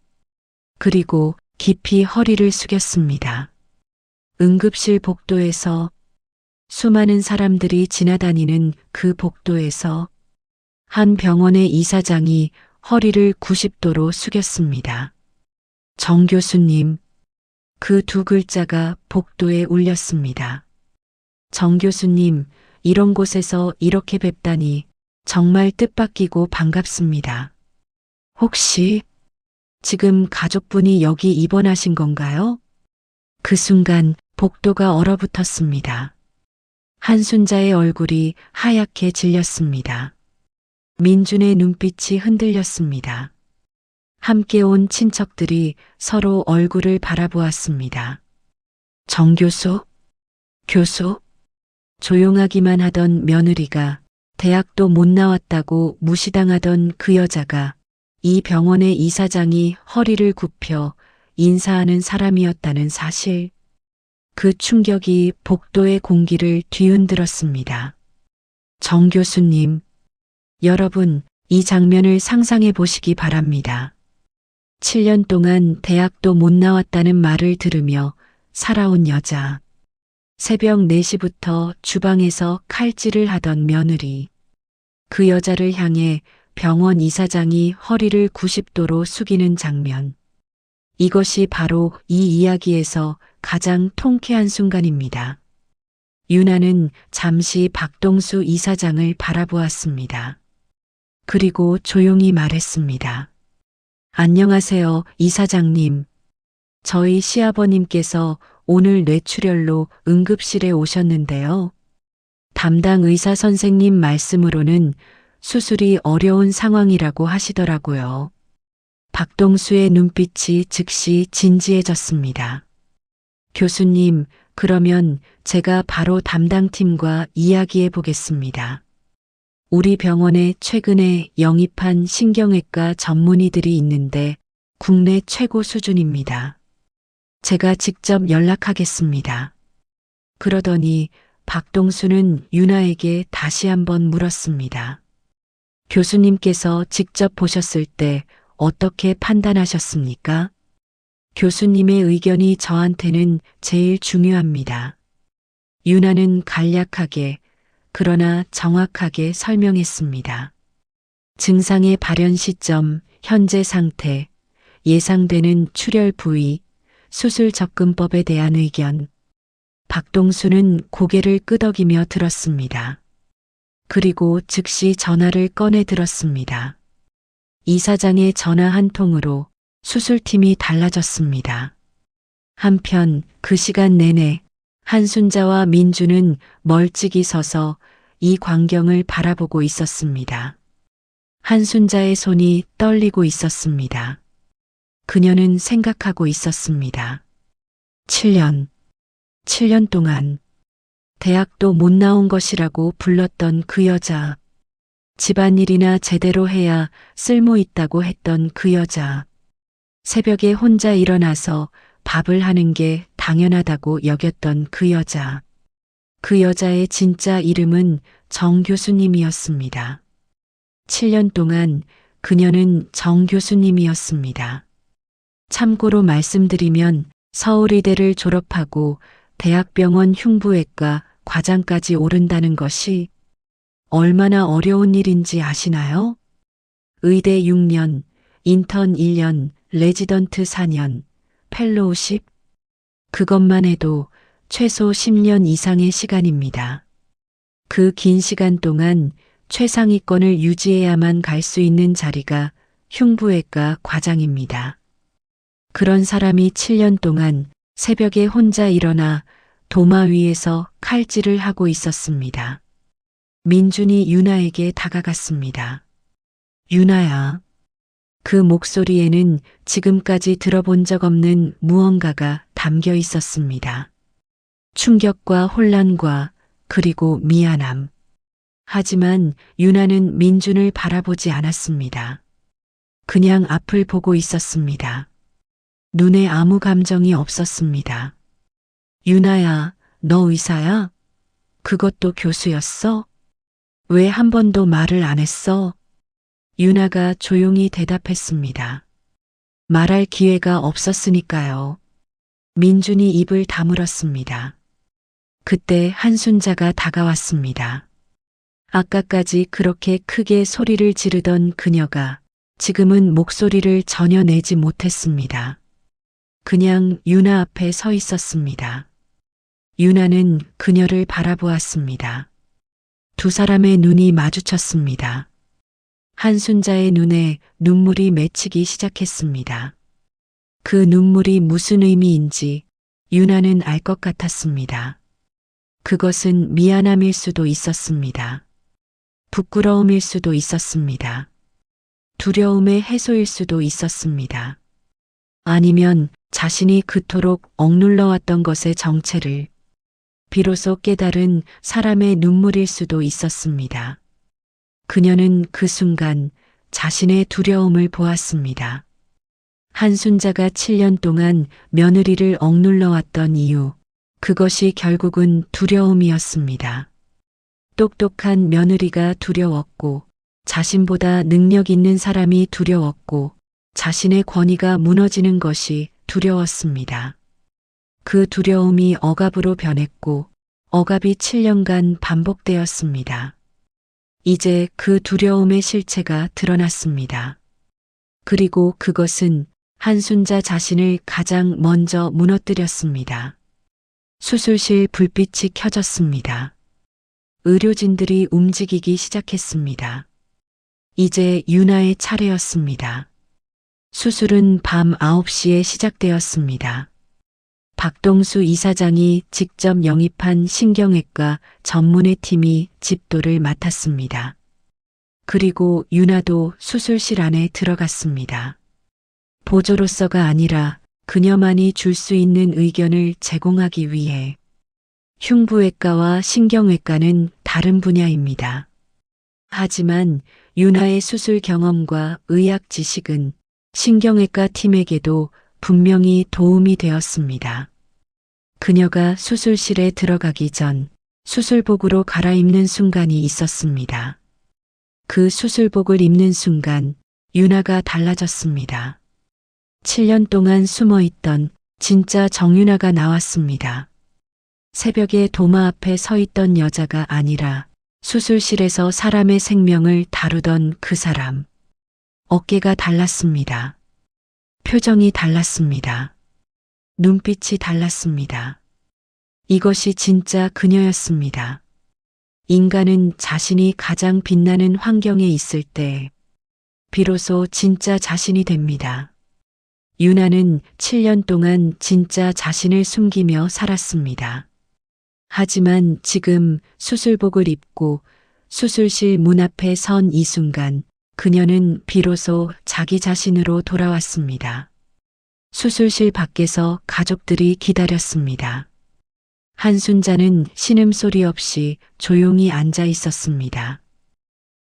그리고 깊이 허리를 숙였습니다. 응급실 복도에서 수많은 사람들이 지나다니는 그 복도에서 한 병원의 이사장이 허리를 90도로 숙였습니다. 정 교수님. 그 두 글자가 복도에 울렸습니다. 정 교수님, 이런 곳에서 이렇게 뵙다니 정말 뜻밖이고 반갑습니다. 혹시 지금 가족분이 여기 입원하신 건가요? 그 순간 복도가 얼어붙었습니다. 한순자의 얼굴이 하얗게 질렸습니다. 민준의 눈빛이 흔들렸습니다. 함께 온 친척들이 서로 얼굴을 바라보았습니다. 정 교수? 교수? 조용하기만 하던 며느리가 대학도 못 나왔다고 무시당하던 그 여자가 이 병원의 이사장이 허리를 굽혀 인사하는 사람이었다는 사실. 그 충격이 복도의 공기를 뒤흔들었습니다. 정 교수님, 여러분, 이 장면을 상상해 보시기 바랍니다. 7년 동안 대학도 못 나왔다는 말을 들으며 살아온 여자. 새벽 4시부터 주방에서 칼질을 하던 며느리. 그 여자를 향해 병원 이사장이 허리를 90도로 숙이는 장면. 이것이 바로 이 이야기에서 가장 통쾌한 순간입니다. 유나는 잠시 박동수 이사장을 바라보았습니다. 그리고 조용히 말했습니다. 안녕하세요, 이사장님. 저희 시아버님께서 오늘 뇌출혈로 응급실에 오셨는데요. 담당 의사 선생님 말씀으로는 수술이 어려운 상황이라고 하시더라고요. 박동수의 눈빛이 즉시 진지해졌습니다. 교수님, 그러면 제가 바로 담당팀과 이야기해 보겠습니다. 우리 병원에 최근에 영입한 신경외과 전문의들이 있는데 국내 최고 수준입니다. 제가 직접 연락하겠습니다. 그러더니 박동수는 유나에게 다시 한번 물었습니다. 교수님께서 직접 보셨을 때 어떻게 판단하셨습니까? 교수님의 의견이 저한테는 제일 중요합니다. 유나는 간략하게 그러나 정확하게 설명했습니다. 증상의 발현 시점, 현재 상태, 예상되는 출혈 부위, 수술 접근법에 대한 의견. 박동수는 고개를 끄덕이며 들었습니다. 그리고 즉시 전화를 꺼내 들었습니다. 이사장의 전화 한 통으로 수술팀이 달라졌습니다. 한편 그 시간 내내 한순자와 민주는 멀찍이 서서 이 광경을 바라보고 있었습니다. 한순자의 손이 떨리고 있었습니다. 그녀는 생각하고 있었습니다. 7년 동안 대학도 못 나온 것이라고 불렀던 그 여자. 집안일이나 제대로 해야 쓸모 있다고 했던 그 여자. 새벽에 혼자 일어나서 밥을 하는 게 당연하다고 여겼던 그 여자. 그 여자의 진짜 이름은 정 교수님이었습니다. 7년 동안 그녀는 정 교수님이었습니다. 참고로 말씀드리면 서울의대를 졸업하고 대학병원 흉부외과 과장까지 오른다는 것이 얼마나 어려운 일인지 아시나요? 의대 6년, 인턴 1년, 레지던트 4년, 펠로우 10. 그것만 해도 최소 10년 이상의 시간입니다. 그 긴 시간 동안 최상위권을 유지해야만 갈 수 있는 자리가 흉부외과 과장입니다. 그런 사람이 7년 동안 새벽에 혼자 일어나 도마 위에서 칼질을 하고 있었습니다. 민준이 유나에게 다가갔습니다. 유나야. 그 목소리에는 지금까지 들어본 적 없는 무언가가 담겨 있었습니다. 충격과 혼란과 그리고 미안함. 하지만 유나는 민준을 바라보지 않았습니다. 그냥 앞을 보고 있었습니다. 눈에 아무 감정이 없었습니다. 유나야, 너 의사야? 그것도 교수였어? 왜 한 번도 말을 안 했어? 유나가 조용히 대답했습니다. 말할 기회가 없었으니까요. 민준이 입을 다물었습니다. 그때 한순자가 다가왔습니다. 아까까지 그렇게 크게 소리를 지르던 그녀가 지금은 목소리를 전혀 내지 못했습니다. 그냥 유나 앞에 서 있었습니다. 유나는 그녀를 바라보았습니다. 두 사람의 눈이 마주쳤습니다. 한순자의 눈에 눈물이 맺히기 시작했습니다. 그 눈물이 무슨 의미인지 유나는 알 것 같았습니다. 그것은 미안함일 수도 있었습니다. 부끄러움일 수도 있었습니다. 두려움의 해소일 수도 있었습니다. 아니면 자신이 그토록 억눌러왔던 것의 정체를 비로소 깨달은 사람의 눈물일 수도 있었습니다. 그녀는 그 순간 자신의 두려움을 보았습니다. 한순자가 7년 동안 며느리를 억눌러왔던 이유, 그것이 결국은 두려움이었습니다. 똑똑한 며느리가 두려웠고, 자신보다 능력 있는 사람이 두려웠고, 자신의 권위가 무너지는 것이 두려웠습니다. 그 두려움이 억압으로 변했고, 억압이 7년간 반복되었습니다. 이제 그 두려움의 실체가 드러났습니다. 그리고 그것은 한순자 자신을 가장 먼저 무너뜨렸습니다. 수술실 불빛이 켜졌습니다. 의료진들이 움직이기 시작했습니다. 이제 유나의 차례였습니다. 수술은 밤 9시에 시작되었습니다. 박동수 이사장이 직접 영입한 신경외과 전문의 팀이 집도를 맡았습니다. 그리고 유나도 수술실 안에 들어갔습니다. 보조로서가 아니라 그녀만이 줄 수 있는 의견을 제공하기 위해. 흉부외과와 신경외과는 다른 분야입니다. 하지만 유나의 수술 경험과 의학 지식은 신경외과 팀에게도 분명히 도움이 되었습니다. 그녀가 수술실에 들어가기 전 수술복으로 갈아입는 순간이 있었습니다. 그 수술복을 입는 순간 윤아가 달라졌습니다. 7년 동안 숨어있던 진짜 정윤아가 나왔습니다. 새벽에 도마 앞에 서 있던 여자가 아니라 수술실에서 사람의 생명을 다루던 그 사람. 어깨가 달랐습니다. 표정이 달랐습니다. 눈빛이 달랐습니다. 이것이 진짜 그녀였습니다. 인간은 자신이 가장 빛나는 환경에 있을 때 비로소 진짜 자신이 됩니다. 윤아는 7년 동안 진짜 자신을 숨기며 살았습니다. 하지만 지금 수술복을 입고 수술실 문 앞에 선 이 순간 그녀는 비로소 자기 자신으로 돌아왔습니다. 수술실 밖에서 가족들이 기다렸습니다. 한순자는 신음소리 없이 조용히 앉아 있었습니다.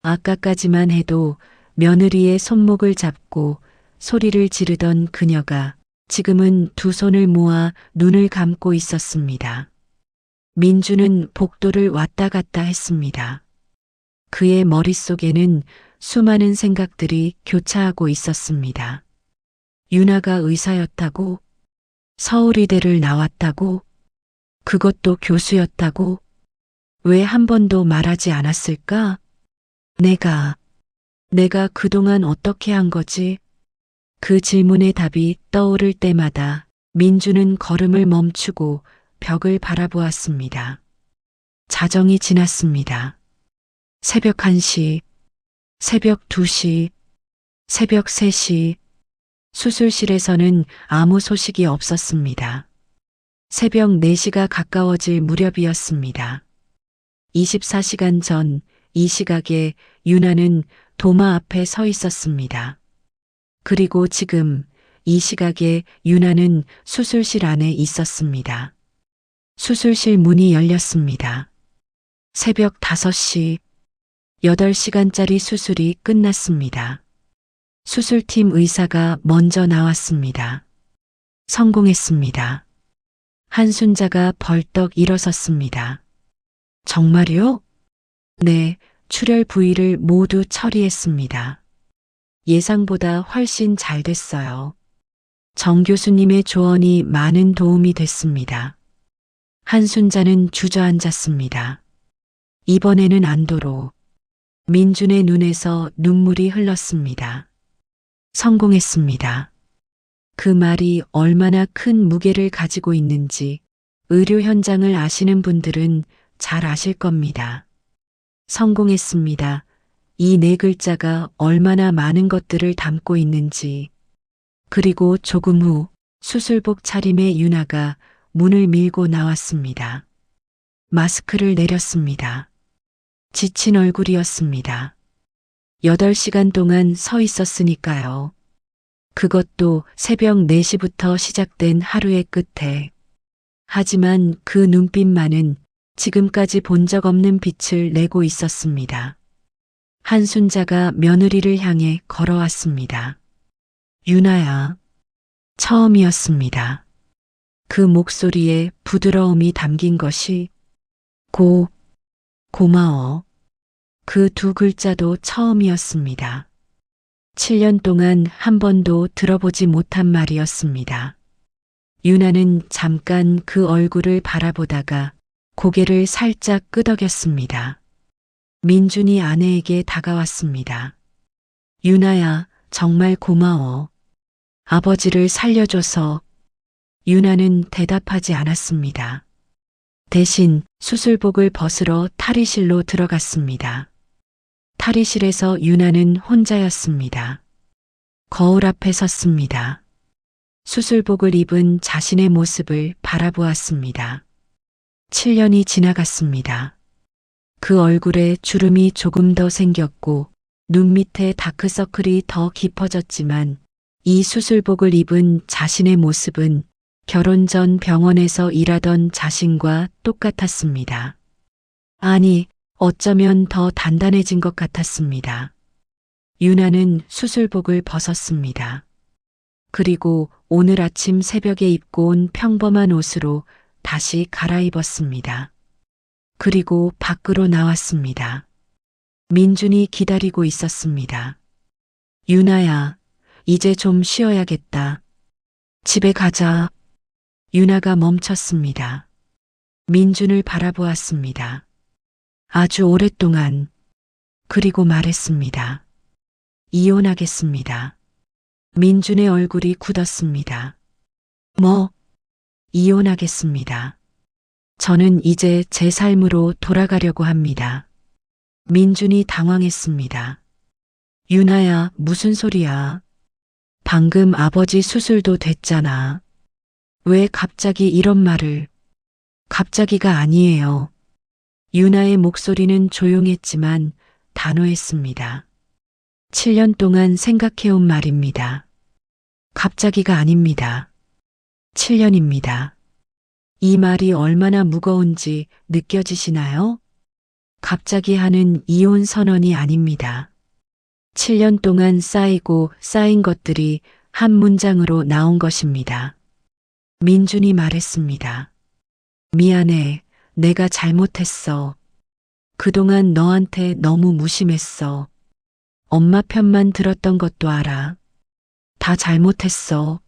아까까지만 해도 며느리의 손목을 잡고 소리를 지르던 그녀가 지금은 두 손을 모아 눈을 감고 있었습니다. 민주는 복도를 왔다 갔다 했습니다. 그의 머릿속에는 수많은 생각들이 교차하고 있었습니다. 윤아가 의사였다고? 서울의대를 나왔다고? 그것도 교수였다고? 왜 한 번도 말하지 않았을까? 내가 그동안 어떻게 한 거지? 그 질문의 답이 떠오를 때마다 민주는 걸음을 멈추고 벽을 바라보았습니다. 자정이 지났습니다. 새벽 1시, 새벽 2시, 새벽 3시, 수술실에서는 아무 소식이 없었습니다. 새벽 4시가 가까워질 무렵이었습니다. 24시간 전 이 시각에 윤아는 도마 앞에 서 있었습니다. 그리고 지금 이 시각에 윤아는 수술실 안에 있었습니다. 수술실 문이 열렸습니다. 새벽 5시, 8시간짜리 수술이 끝났습니다. 수술팀 의사가 먼저 나왔습니다. 성공했습니다. 한순자가 벌떡 일어섰습니다. 정말요? 네, 출혈 부위를 모두 처리했습니다. 예상보다 훨씬 잘 됐어요. 정 교수님의 조언이 많은 도움이 됐습니다. 한순자는 주저앉았습니다. 이번에는 안도로. 민준의 눈에서 눈물이 흘렀습니다. 성공했습니다. 그 말이 얼마나 큰 무게를 가지고 있는지 의료 현장을 아시는 분들은 잘 아실 겁니다. 성공했습니다. 이 네 글자가 얼마나 많은 것들을 담고 있는지. 그리고 조금 후 수술복 차림의 윤아가 문을 밀고 나왔습니다. 마스크를 내렸습니다. 지친 얼굴이었습니다. 8시간 동안 서 있었으니까요. 그것도 새벽 4시부터 시작된 하루의 끝에. 하지만 그 눈빛만은 지금까지 본 적 없는 빛을 내고 있었습니다. 한순자가 며느리를 향해 걸어왔습니다. 윤아야. 처음이었습니다. 그 목소리에 부드러움이 담긴 것이 고마워. 그 두 글자도 처음이었습니다. 7년 동안 한 번도 들어보지 못한 말이었습니다. 윤아는 잠깐 그 얼굴을 바라보다가 고개를 살짝 끄덕였습니다. 민준이 아내에게 다가왔습니다. 윤아야, 정말 고마워. 아버지를 살려줘서. 윤아는 대답하지 않았습니다. 대신 수술복을 벗으러 탈의실로 들어갔습니다. 탈의실에서 윤아는 혼자였습니다. 거울 앞에 섰습니다. 수술복을 입은 자신의 모습을 바라보았습니다. 7년이 지나갔습니다. 그 얼굴에 주름이 조금 더 생겼고 눈 밑에 다크서클이 더 깊어졌지만 이 수술복을 입은 자신의 모습은 결혼 전 병원에서 일하던 자신과 똑같았습니다. 아니, 어쩌면 더 단단해진 것 같았습니다. 윤아는 수술복을 벗었습니다. 그리고 오늘 아침 새벽에 입고 온 평범한 옷으로 다시 갈아입었습니다. 그리고 밖으로 나왔습니다. 민준이 기다리고 있었습니다. 유나야, 이제 좀 쉬어야겠다. 집에 가자. 유나가 멈췄습니다. 민준을 바라보았습니다. 아주 오랫동안. 그리고 말했습니다. 이혼하겠습니다. 민준의 얼굴이 굳었습니다. 뭐? 이혼하겠습니다. 저는 이제 제 삶으로 돌아가려고 합니다. 민준이 당황했습니다. 유나야, 무슨 소리야? 방금 아버지 수술도 됐잖아. 왜 갑자기 이런 말을? 갑자기가 아니에요. 유나의 목소리는 조용했지만 단호했습니다. 7년 동안 생각해온 말입니다. 갑자기가 아닙니다. 7년입니다. 이 말이 얼마나 무거운지 느껴지시나요? 갑자기 하는 이혼 선언이 아닙니다. 7년 동안 쌓이고 쌓인 것들이 한 문장으로 나온 것입니다. 민준이 말했습니다. 미안해, 내가 잘못했어. 그동안 너한테 너무 무심했어. 엄마 편만 들었던 것도 알아. 다 잘못했어.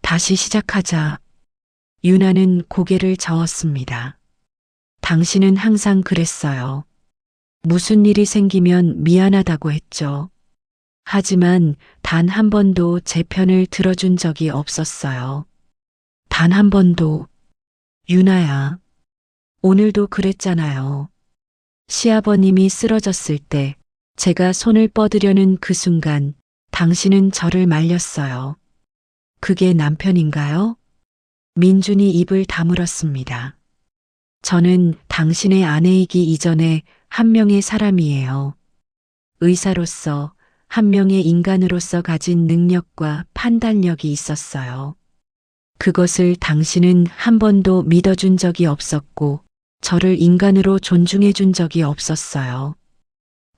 다시 시작하자. 유나는 고개를 저었습니다. 당신은 항상 그랬어요. 무슨 일이 생기면 미안하다고 했죠. 하지만 단 한 번도 제 편을 들어준 적이 없었어요. 단 한 번도. 유나야, 오늘도 그랬잖아요. 시아버님이 쓰러졌을 때 제가 손을 뻗으려는 그 순간 당신은 저를 말렸어요. 그게 남편인가요? 민준이 입을 다물었습니다. 저는 당신의 아내이기 이전에 한 명의 사람이에요. 의사로서 한 명의 인간으로서 가진 능력과 판단력이 있었어요. 그것을 당신은 한 번도 믿어준 적이 없었고 저를 인간으로 존중해 준 적이 없었어요.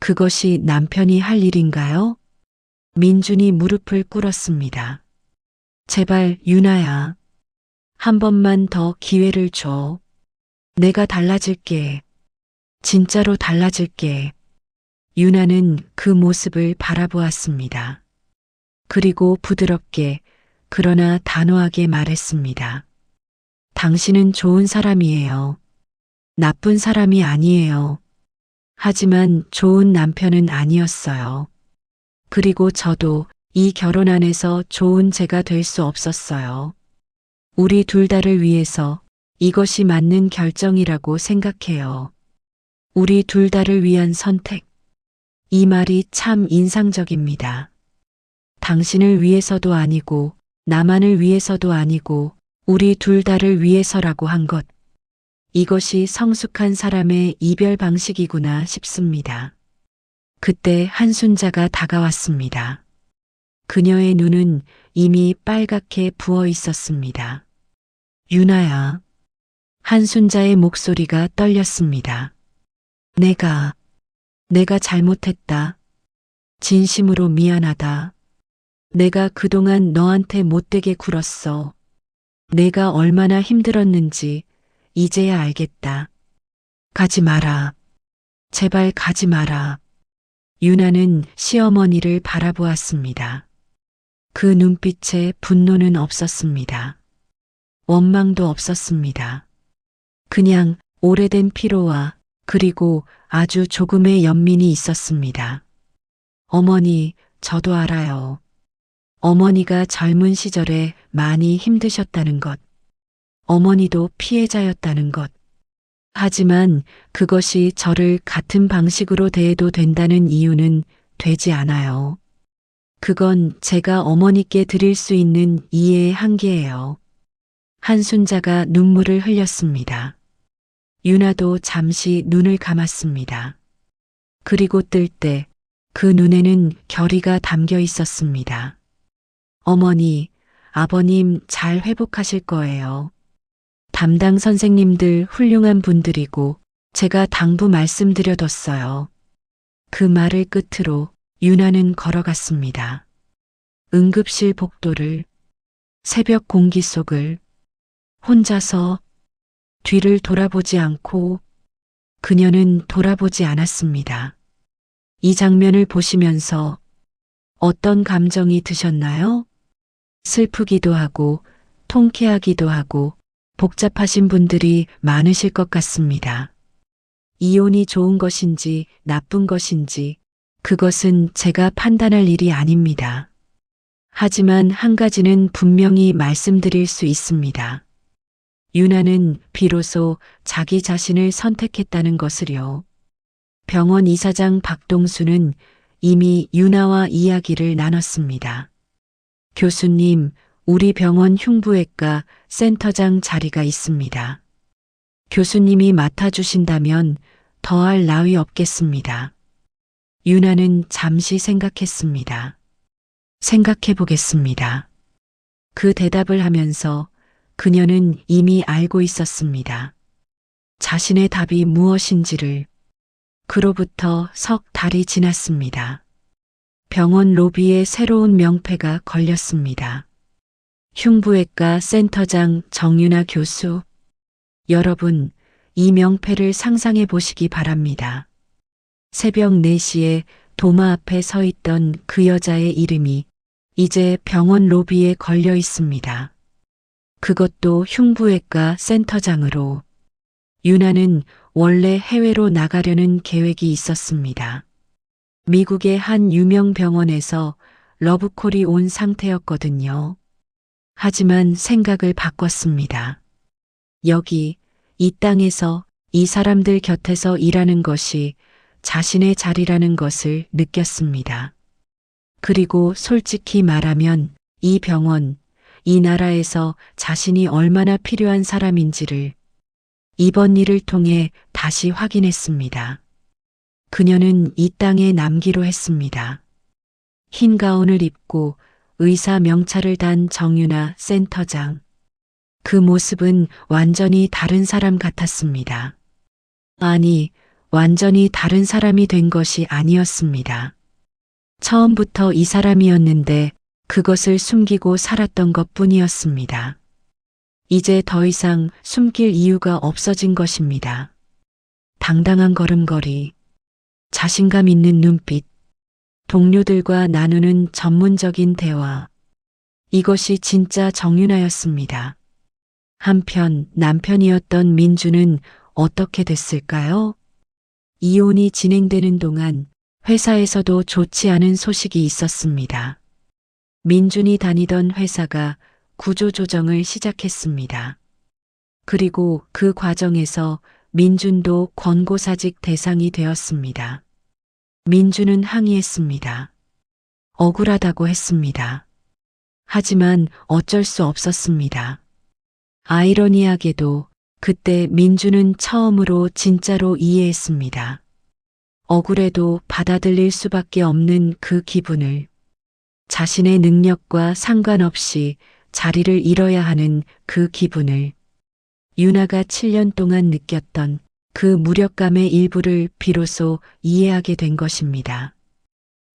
그것이 남편이 할 일인가요? 민준이 무릎을 꿇었습니다. 제발 유나야, 한 번만 더 기회를 줘. 내가 달라질게. 진짜로 달라질게. 유나는 그 모습을 바라보았습니다. 그리고 부드럽게 그러나 단호하게 말했습니다. 당신은 좋은 사람이에요. 나쁜 사람이 아니에요. 하지만 좋은 남편은 아니었어요. 그리고 저도 이 결혼 안에서 좋은 제가 될 수 없었어요. 우리 둘 다를 위해서 이것이 맞는 결정이라고 생각해요. 우리 둘 다를 위한 선택. 이 말이 참 인상적입니다. 당신을 위해서도 아니고 나만을 위해서도 아니고 우리 둘 다를 위해서라고 한 것. 이것이 성숙한 사람의 이별 방식이구나 싶습니다. 그때 한순자가 다가왔습니다. 그녀의 눈은 이미 빨갛게 부어 있었습니다. 유나야. 한순자의 목소리가 떨렸습니다. 내가 잘못했다. 진심으로 미안하다. 내가 그동안 너한테 못되게 굴었어. 내가 얼마나 힘들었는지 이제야 알겠다. 가지 마라. 제발 가지 마라. 유나는 시어머니를 바라보았습니다. 그 눈빛에 분노는 없었습니다. 원망도 없었습니다. 그냥 오래된 피로와 그리고 아주 조금의 연민이 있었습니다. 어머니, 저도 알아요. 어머니가 젊은 시절에 많이 힘드셨다는 것. 어머니도 피해자였다는 것. 하지만 그것이 저를 같은 방식으로 대해도 된다는 이유는 되지 않아요. 그건 제가 어머니께 드릴 수 있는 이해의 한계예요. 한순자가 눈물을 흘렸습니다. 유나도 잠시 눈을 감았습니다. 그리고 뜰 때 그 눈에는 결의가 담겨 있었습니다. 어머니, 아버님 잘 회복하실 거예요. 담당 선생님들 훌륭한 분들이고 제가 당부 말씀드려뒀어요. 그 말을 끝으로 유나는 걸어갔습니다. 응급실 복도를, 새벽 공기 속을 혼자서 뒤를 돌아보지 않고 그녀는 돌아보지 않았습니다. 이 장면을 보시면서 어떤 감정이 드셨나요? 슬프기도 하고 통쾌하기도 하고 복잡하신 분들이 많으실 것 같습니다. 이혼이 좋은 것인지 나쁜 것인지 그것은 제가 판단할 일이 아닙니다. 하지만 한 가지는 분명히 말씀드릴 수 있습니다. 유나는 비로소 자기 자신을 선택했다는 것을요. 병원 이사장 박동수는 이미 유나와 이야기를 나눴습니다. 교수님, 우리 병원 흉부외과 센터장 자리가 있습니다. 교수님이 맡아주신다면 더할 나위 없겠습니다. 유나는 잠시 생각했습니다. 생각해 보겠습니다. 그 대답을 하면서 그녀는 이미 알고 있었습니다. 자신의 답이 무엇인지를. 그로부터 석 달이 지났습니다. 병원 로비에 새로운 명패가 걸렸습니다. 흉부외과 센터장 정유나 교수. 여러분, 이 명패를 상상해 보시기 바랍니다. 새벽 4시에 도마 앞에 서 있던 그 여자의 이름이 이제 병원 로비에 걸려 있습니다. 그것도 흉부외과 센터장으로. 유나는 원래 해외로 나가려는 계획이 있었습니다. 미국의 한 유명 병원에서 러브콜이 온 상태였거든요. 하지만 생각을 바꿨습니다. 여기, 이 땅에서 이 사람들 곁에서 일하는 것이 자신의 자리라는 것을 느꼈습니다. 그리고 솔직히 말하면 이 병원, 이 나라에서 자신이 얼마나 필요한 사람인지를 이번 일을 통해 다시 확인했습니다. 그녀는 이 땅에 남기로 했습니다. 흰 가운을 입고 의사 명찰을 단 정유나 센터장. 그 모습은 완전히 다른 사람 같았습니다. 아니, 완전히 다른 사람이 된 것이 아니었습니다. 처음부터 이 사람이었는데 그것을 숨기고 살았던 것뿐이었습니다. 이제 더 이상 숨길 이유가 없어진 것입니다. 당당한 걸음걸이, 자신감 있는 눈빛, 동료들과 나누는 전문적인 대화. 이것이 진짜 정유나였습니다. 한편 남편이었던 민주는 어떻게 됐을까요? 이혼이 진행되는 동안 회사에서도 좋지 않은 소식이 있었습니다. 민준이 다니던 회사가 구조조정을 시작했습니다. 그리고 그 과정에서 민준도 권고사직 대상이 되었습니다. 민준은 항의했습니다. 억울하다고 했습니다. 하지만 어쩔 수 없었습니다. 아이러니하게도 그때 민준은 처음으로 진짜로 이해했습니다. 억울해도 받아들일 수밖에 없는 그 기분을, 자신의 능력과 상관없이 자리를 잃어야 하는 그 기분을, 유나가 7년 동안 느꼈던 그 무력감의 일부를 비로소 이해하게 된 것입니다.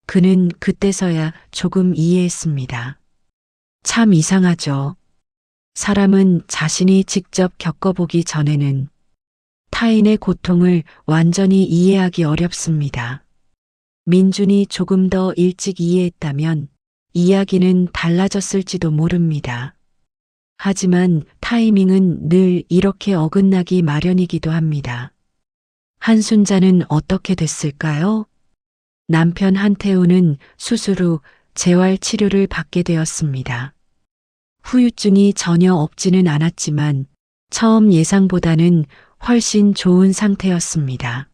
그는 그때서야 조금 이해했습니다. 참 이상하죠. 사람은 자신이 직접 겪어보기 전에는 타인의 고통을 완전히 이해하기 어렵습니다. 민준이 조금 더 일찍 이해했다면 이야기는 달라졌을지도 모릅니다. 하지만 타이밍은 늘 이렇게 어긋나기 마련이기도 합니다. 한순자는 어떻게 됐을까요? 남편 한태우는 수술 후 재활 치료를 받게 되었습니다. 후유증이 전혀 없지는 않았지만 처음 예상보다는 훨씬 좋은 상태였습니다.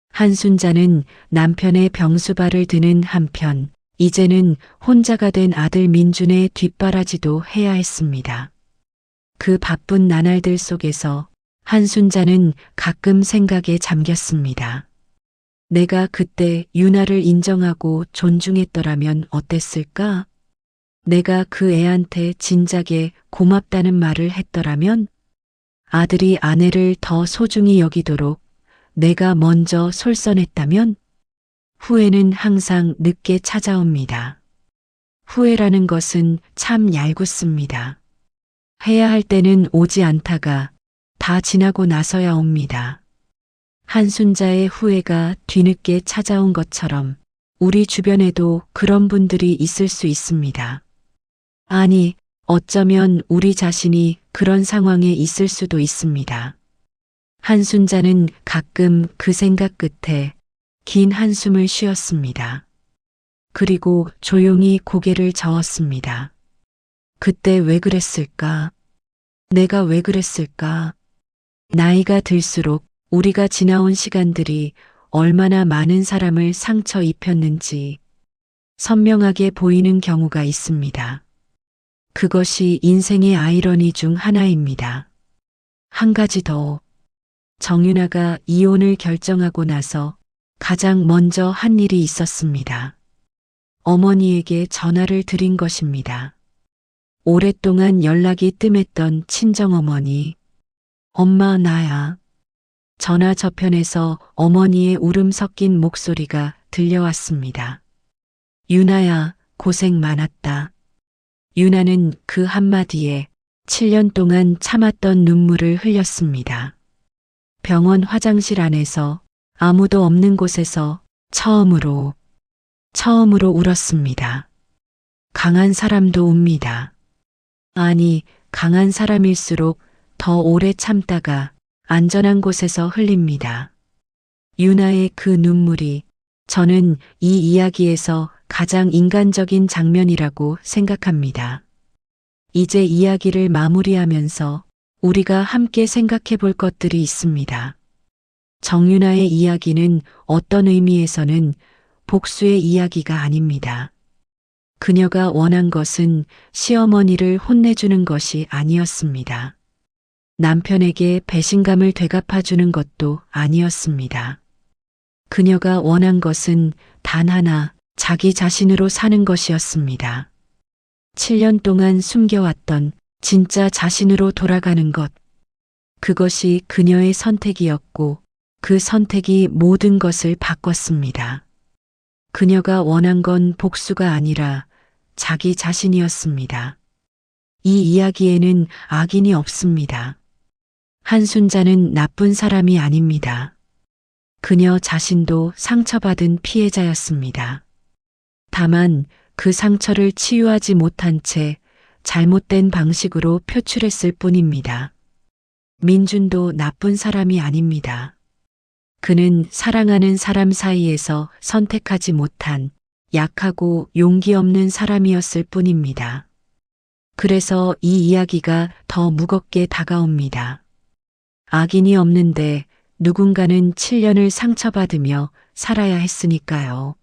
한순자는 남편의 병수발을 드는 한편 이제는 혼자가 된 아들 민준의 뒷바라지도 해야 했습니다. 그 바쁜 나날들 속에서 한순자는 가끔 생각에 잠겼습니다. 내가 그때 유나를 인정하고 존중했더라면 어땠을까? 내가 그 애한테 진작에 고맙다는 말을 했더라면? 아들이 아내를 더 소중히 여기도록 내가 먼저 솔선했다면? 후회는 항상 늦게 찾아옵니다. 후회라는 것은 참 얄궂습니다. 해야 할 때는 오지 않다가 다 지나고 나서야 옵니다. 한순자의 후회가 뒤늦게 찾아온 것처럼 우리 주변에도 그런 분들이 있을 수 있습니다. 아니, 어쩌면 우리 자신이 그런 상황에 있을 수도 있습니다. 한순자는 가끔 그 생각 끝에 긴 한숨을 쉬었습니다. 그리고 조용히 고개를 저었습니다. 그때 왜 그랬을까? 내가 왜 그랬을까? 나이가 들수록 우리가 지나온 시간들이 얼마나 많은 사람을 상처 입혔는지 선명하게 보이는 경우가 있습니다. 그것이 인생의 아이러니 중 하나입니다. 한 가지 더. 정윤아가 이혼을 결정하고 나서 가장 먼저 한 일이 있었습니다. 어머니에게 전화를 드린 것입니다. 오랫동안 연락이 뜸했던 친정어머니. 엄마, 나야. 전화 저편에서 어머니의 울음 섞인 목소리가 들려왔습니다. 유나야, 고생 많았다. 유나는 그 한마디에 7년 동안 참았던 눈물을 흘렸습니다. 병원 화장실 안에서 아무도 없는 곳에서 처음으로 울었습니다. 강한 사람도 웁니다. 아니, 강한 사람일수록 더 오래 참다가 안전한 곳에서 흘립니다. 유나의 그 눈물이 저는 이 이야기에서 가장 인간적인 장면이라고 생각합니다. 이제 이야기를 마무리하면서 우리가 함께 생각해 볼 것들이 있습니다. 정윤아의 이야기는 어떤 의미에서는 복수의 이야기가 아닙니다. 그녀가 원한 것은 시어머니를 혼내주는 것이 아니었습니다. 남편에게 배신감을 되갚아주는 것도 아니었습니다. 그녀가 원한 것은 단 하나, 자기 자신으로 사는 것이었습니다. 7년 동안 숨겨왔던 진짜 자신으로 돌아가는 것. 그것이 그녀의 선택이었고 그 선택이 모든 것을 바꿨습니다. 그녀가 원한 건 복수가 아니라 자기 자신이었습니다. 이 이야기에는 악인이 없습니다. 한순자는 나쁜 사람이 아닙니다. 그녀 자신도 상처받은 피해자였습니다. 다만 그 상처를 치유하지 못한 채 잘못된 방식으로 표출했을 뿐입니다. 민준도 나쁜 사람이 아닙니다. 그는 사랑하는 사람 사이에서 선택하지 못한 약하고 용기 없는 사람이었을 뿐입니다. 그래서 이 이야기가 더 무겁게 다가옵니다. 악인이 없는데 누군가는 7년을 상처받으며 살아야 했으니까요.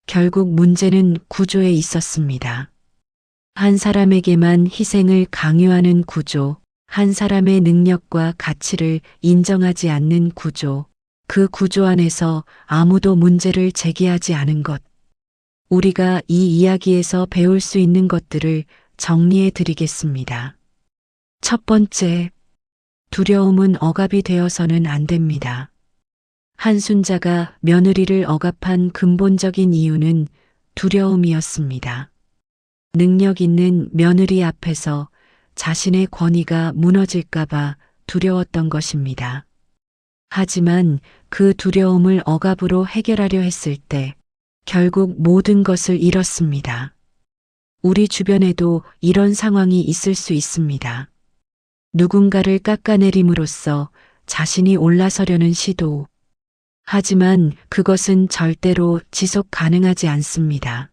결국 문제는 구조에 있었습니다. 한 사람에게만 희생을 강요하는 구조, 한 사람의 능력과 가치를 인정하지 않는 구조, 그 구조 안에서 아무도 문제를 제기하지 않은 것. 우리가 이 이야기에서 배울 수 있는 것들을 정리해 드리겠습니다. 첫 번째, 두려움은 억압이 되어서는 안 됩니다. 한순자가 며느리를 억압한 근본적인 이유는 두려움이었습니다. 능력 있는 며느리 앞에서 자신의 권위가 무너질까봐 두려웠던 것입니다. 하지만 그 두려움을 억압으로 해결하려 했을 때 결국 모든 것을 잃었습니다. 우리 주변에도 이런 상황이 있을 수 있습니다. 누군가를 깎아내림으로써 자신이 올라서려는 시도. 하지만 그것은 절대로 지속 가능하지 않습니다.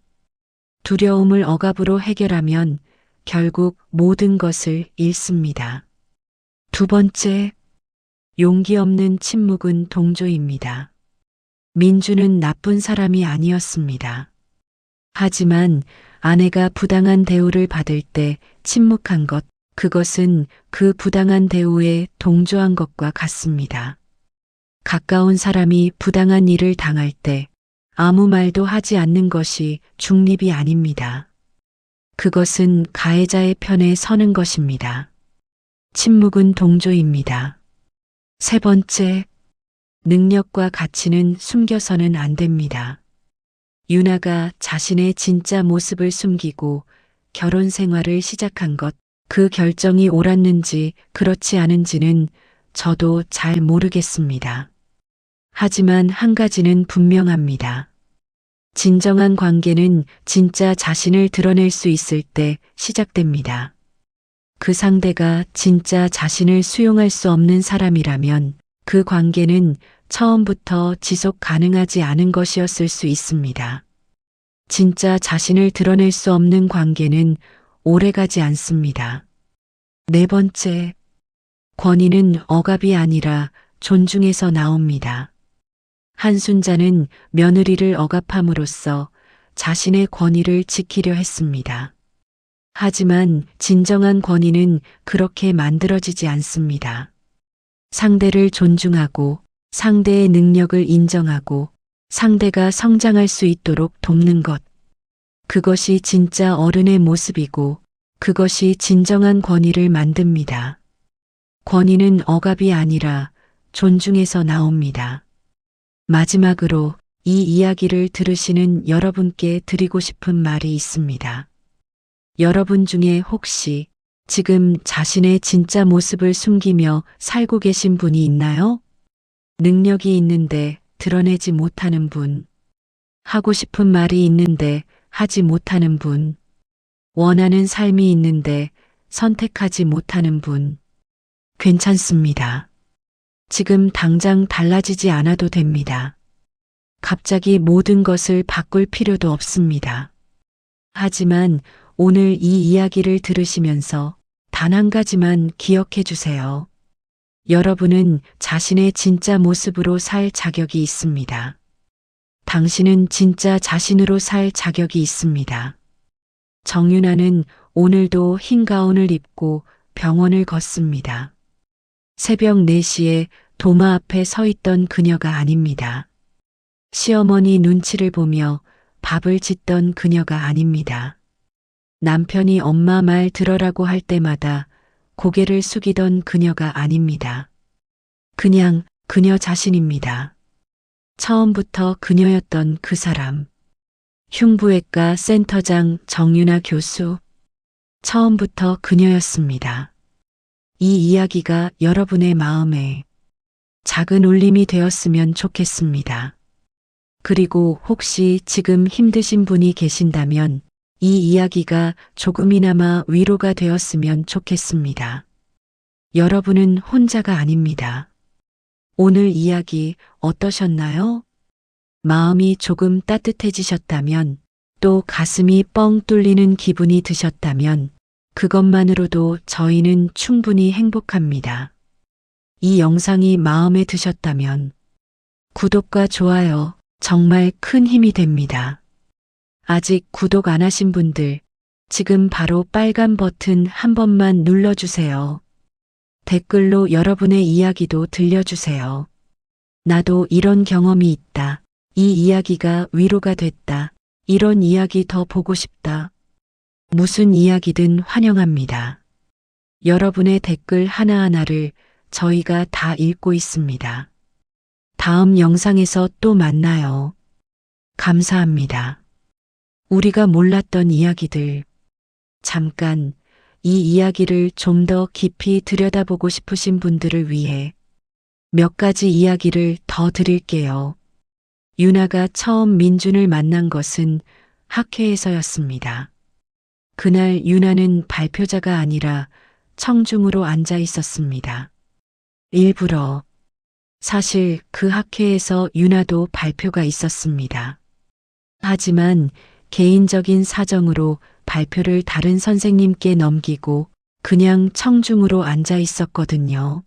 두려움을 억압으로 해결하면 결국 모든 것을 잃습니다. 두 번째, 용기 없는 침묵은 동조입니다. 민주는 나쁜 사람이 아니었습니다. 하지만 아내가 부당한 대우를 받을 때 침묵한 것, 그것은 그 부당한 대우에 동조한 것과 같습니다. 가까운 사람이 부당한 일을 당할 때 아무 말도 하지 않는 것이 중립이 아닙니다. 그것은 가해자의 편에 서는 것입니다. 침묵은 동조입니다. 세 번째, 능력과 가치는 숨겨서는 안 됩니다. 유나가 자신의 진짜 모습을 숨기고 결혼 생활을 시작한 것, 그 결정이 옳았는지 그렇지 않은지는 저도 잘 모르겠습니다. 하지만 한 가지는 분명합니다. 진정한 관계는 진짜 자신을 드러낼 수 있을 때 시작됩니다. 그 상대가 진짜 자신을 수용할 수 없는 사람이라면 그 관계는 처음부터 지속 가능하지 않은 것이었을 수 있습니다. 진짜 자신을 드러낼 수 없는 관계는 오래가지 않습니다. 네 번째, 권위는 억압이 아니라 존중에서 나옵니다. 한순자는 며느리를 억압함으로써 자신의 권위를 지키려 했습니다. 하지만 진정한 권위는 그렇게 만들어지지 않습니다. 상대를 존중하고 상대의 능력을 인정하고 상대가 성장할 수 있도록 돕는 것. 그것이 진짜 어른의 모습이고 그것이 진정한 권위를 만듭니다. 권위는 억압이 아니라 존중에서 나옵니다. 마지막으로 이 이야기를 들으시는 여러분께 드리고 싶은 말이 있습니다. 여러분 중에 혹시 지금 자신의 진짜 모습을 숨기며 살고 계신 분이 있나요? 능력이 있는데 드러내지 못하는 분, 하고 싶은 말이 있는데 하지 못하는 분, 원하는 삶이 있는데 선택하지 못하는 분, 괜찮습니다. 지금 당장 달라지지 않아도 됩니다. 갑자기 모든 것을 바꿀 필요도 없습니다. 하지만 오늘 이 이야기를 들으시면서 단 한 가지만 기억해 주세요. 여러분은 자신의 진짜 모습으로 살 자격이 있습니다. 당신은 진짜 자신으로 살 자격이 있습니다. 정윤아는 오늘도 흰 가운을 입고 병원을 걷습니다. 새벽 4시에 도마 앞에 서 있던 그녀가 아닙니다. 시어머니 눈치를 보며 밥을 짓던 그녀가 아닙니다. 남편이 엄마 말 들어라고 할 때마다 고개를 숙이던 그녀가 아닙니다. 그냥 그녀 자신입니다. 처음부터 그녀였던 그 사람. 흉부외과 센터장 정윤아 교수. 처음부터 그녀였습니다. 이 이야기가 여러분의 마음에 작은 울림이 되었으면 좋겠습니다. 그리고 혹시 지금 힘드신 분이 계신다면 이 이야기가 조금이나마 위로가 되었으면 좋겠습니다. 여러분은 혼자가 아닙니다. 오늘 이야기 어떠셨나요? 마음이 조금 따뜻해지셨다면, 또 가슴이 뻥 뚫리는 기분이 드셨다면, 그것만으로도 저희는 충분히 행복합니다. 이 영상이 마음에 드셨다면, 구독과 좋아요 정말 큰 힘이 됩니다. 아직 구독 안 하신 분들, 지금 바로 빨간 버튼 한 번만 눌러주세요. 댓글로 여러분의 이야기도 들려주세요. 나도 이런 경험이 있다. 이 이야기가 위로가 됐다. 이런 이야기 더 보고 싶다. 무슨 이야기든 환영합니다. 여러분의 댓글 하나하나를 저희가 다 읽고 있습니다. 다음 영상에서 또 만나요. 감사합니다. 우리가 몰랐던 이야기들. 잠깐 이 이야기를 좀 더 깊이 들여다보고 싶으신 분들을 위해 몇 가지 이야기를 더 드릴게요. 윤아가 처음 민준을 만난 것은 학회에서였습니다. 그날 윤아는 발표자가 아니라 청중으로 앉아 있었습니다. 일부러. 사실 그 학회에서 윤아도 발표가 있었습니다. 하지만 개인적인 사정으로 발표를 다른 선생님께 넘기고 그냥 청중으로 앉아 있었거든요.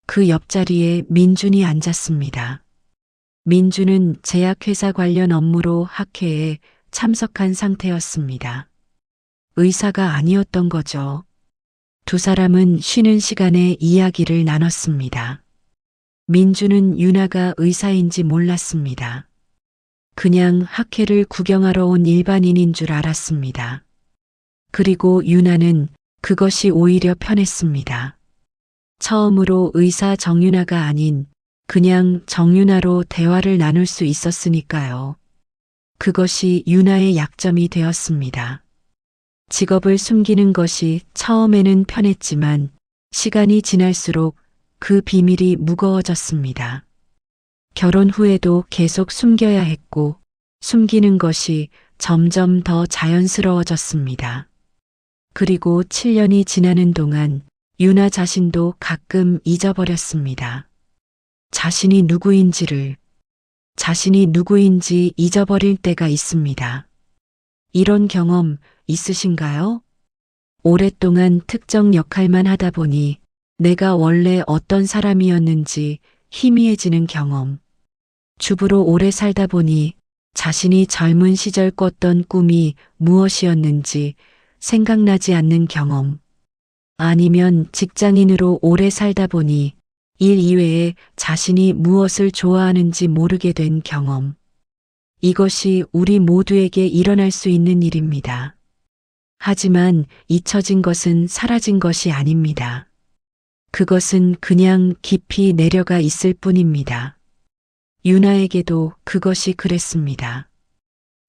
그 옆자리에 민준이 앉았습니다. 민준은 제약회사 관련 업무로 학회에 참석한 상태였습니다. 의사가 아니었던 거죠. 두 사람은 쉬는 시간에 이야기를 나눴습니다. 민준은 윤아가 의사인지 몰랐습니다. 그냥 학회를 구경하러 온 일반인인 줄 알았습니다. 그리고 윤아는 그것이 오히려 편했습니다. 처음으로 의사 정윤아가 아닌 그냥 정윤아로 대화를 나눌 수 있었으니까요. 그것이 윤아의 약점이 되었습니다. 직업을 숨기는 것이 처음에는 편했지만 시간이 지날수록 그 비밀이 무거워졌습니다. 결혼 후에도 계속 숨겨야 했고, 숨기는 것이 점점 더 자연스러워졌습니다. 그리고 7년이 지나는 동안 유나 자신도 가끔 잊어버렸습니다. 자신이 누구인지 잊어버릴 때가 있습니다. 이런 경험 있으신가요? 오랫동안 특정 역할만 하다 보니 내가 원래 어떤 사람이었는지 희미해지는 경험. 주부로 오래 살다 보니 자신이 젊은 시절 꿨던 꿈이 무엇이었는지 생각나지 않는 경험. 아니면 직장인으로 오래 살다 보니 일 이외에 자신이 무엇을 좋아하는지 모르게 된 경험. 이것이 우리 모두에게 일어날 수 있는 일입니다. 하지만 잊혀진 것은 사라진 것이 아닙니다. 그것은 그냥 깊이 내려가 있을 뿐입니다. 유나에게도 그것이 그랬습니다.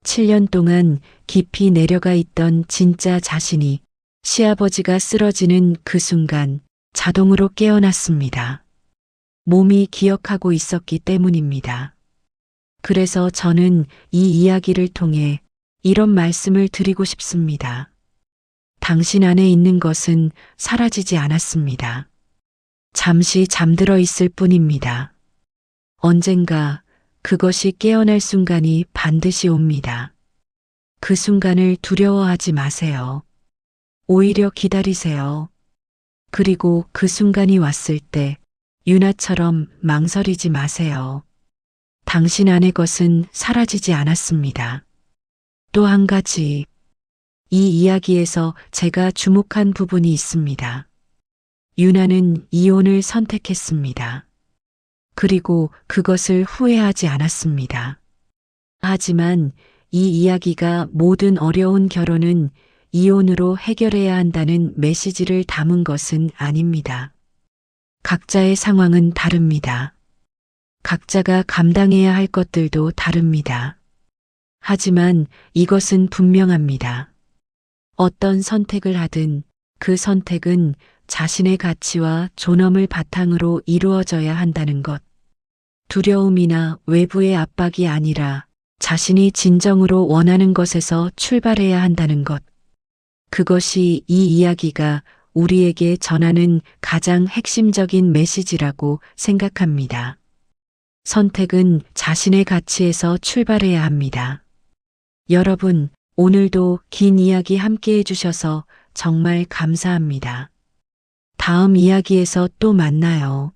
7년 동안 깊이 내려가 있던 진짜 자신이 시아버지가 쓰러지는 그 순간 자동으로 깨어났습니다. 몸이 기억하고 있었기 때문입니다. 그래서 저는 이 이야기를 통해 이런 말씀을 드리고 싶습니다. 당신 안에 있는 것은 사라지지 않았습니다. 잠시 잠들어 있을 뿐입니다. 언젠가 그것이 깨어날 순간이 반드시 옵니다. 그 순간을 두려워하지 마세요. 오히려 기다리세요. 그리고 그 순간이 왔을 때 유나처럼 망설이지 마세요. 당신 안의 것은 사라지지 않았습니다. 또 한 가지, 이 이야기에서 제가 주목한 부분이 있습니다. 유나는 이혼을 선택했습니다. 그리고 그것을 후회하지 않았습니다. 하지만 이 이야기가 모든 어려운 결혼은 이혼으로 해결해야 한다는 메시지를 담은 것은 아닙니다. 각자의 상황은 다릅니다. 각자가 감당해야 할 것들도 다릅니다. 하지만 이것은 분명합니다. 어떤 선택을 하든 그 선택은 자신의 가치와 존엄을 바탕으로 이루어져야 한다는 것. 두려움이나 외부의 압박이 아니라 자신이 진정으로 원하는 것에서 출발해야 한다는 것. 그것이 이 이야기가 우리에게 전하는 가장 핵심적인 메시지라고 생각합니다. 선택은 자신의 가치에서 출발해야 합니다. 여러분, 오늘도 긴 이야기 함께 해주셔서 정말 감사합니다. 다음 이야기에서 또 만나요.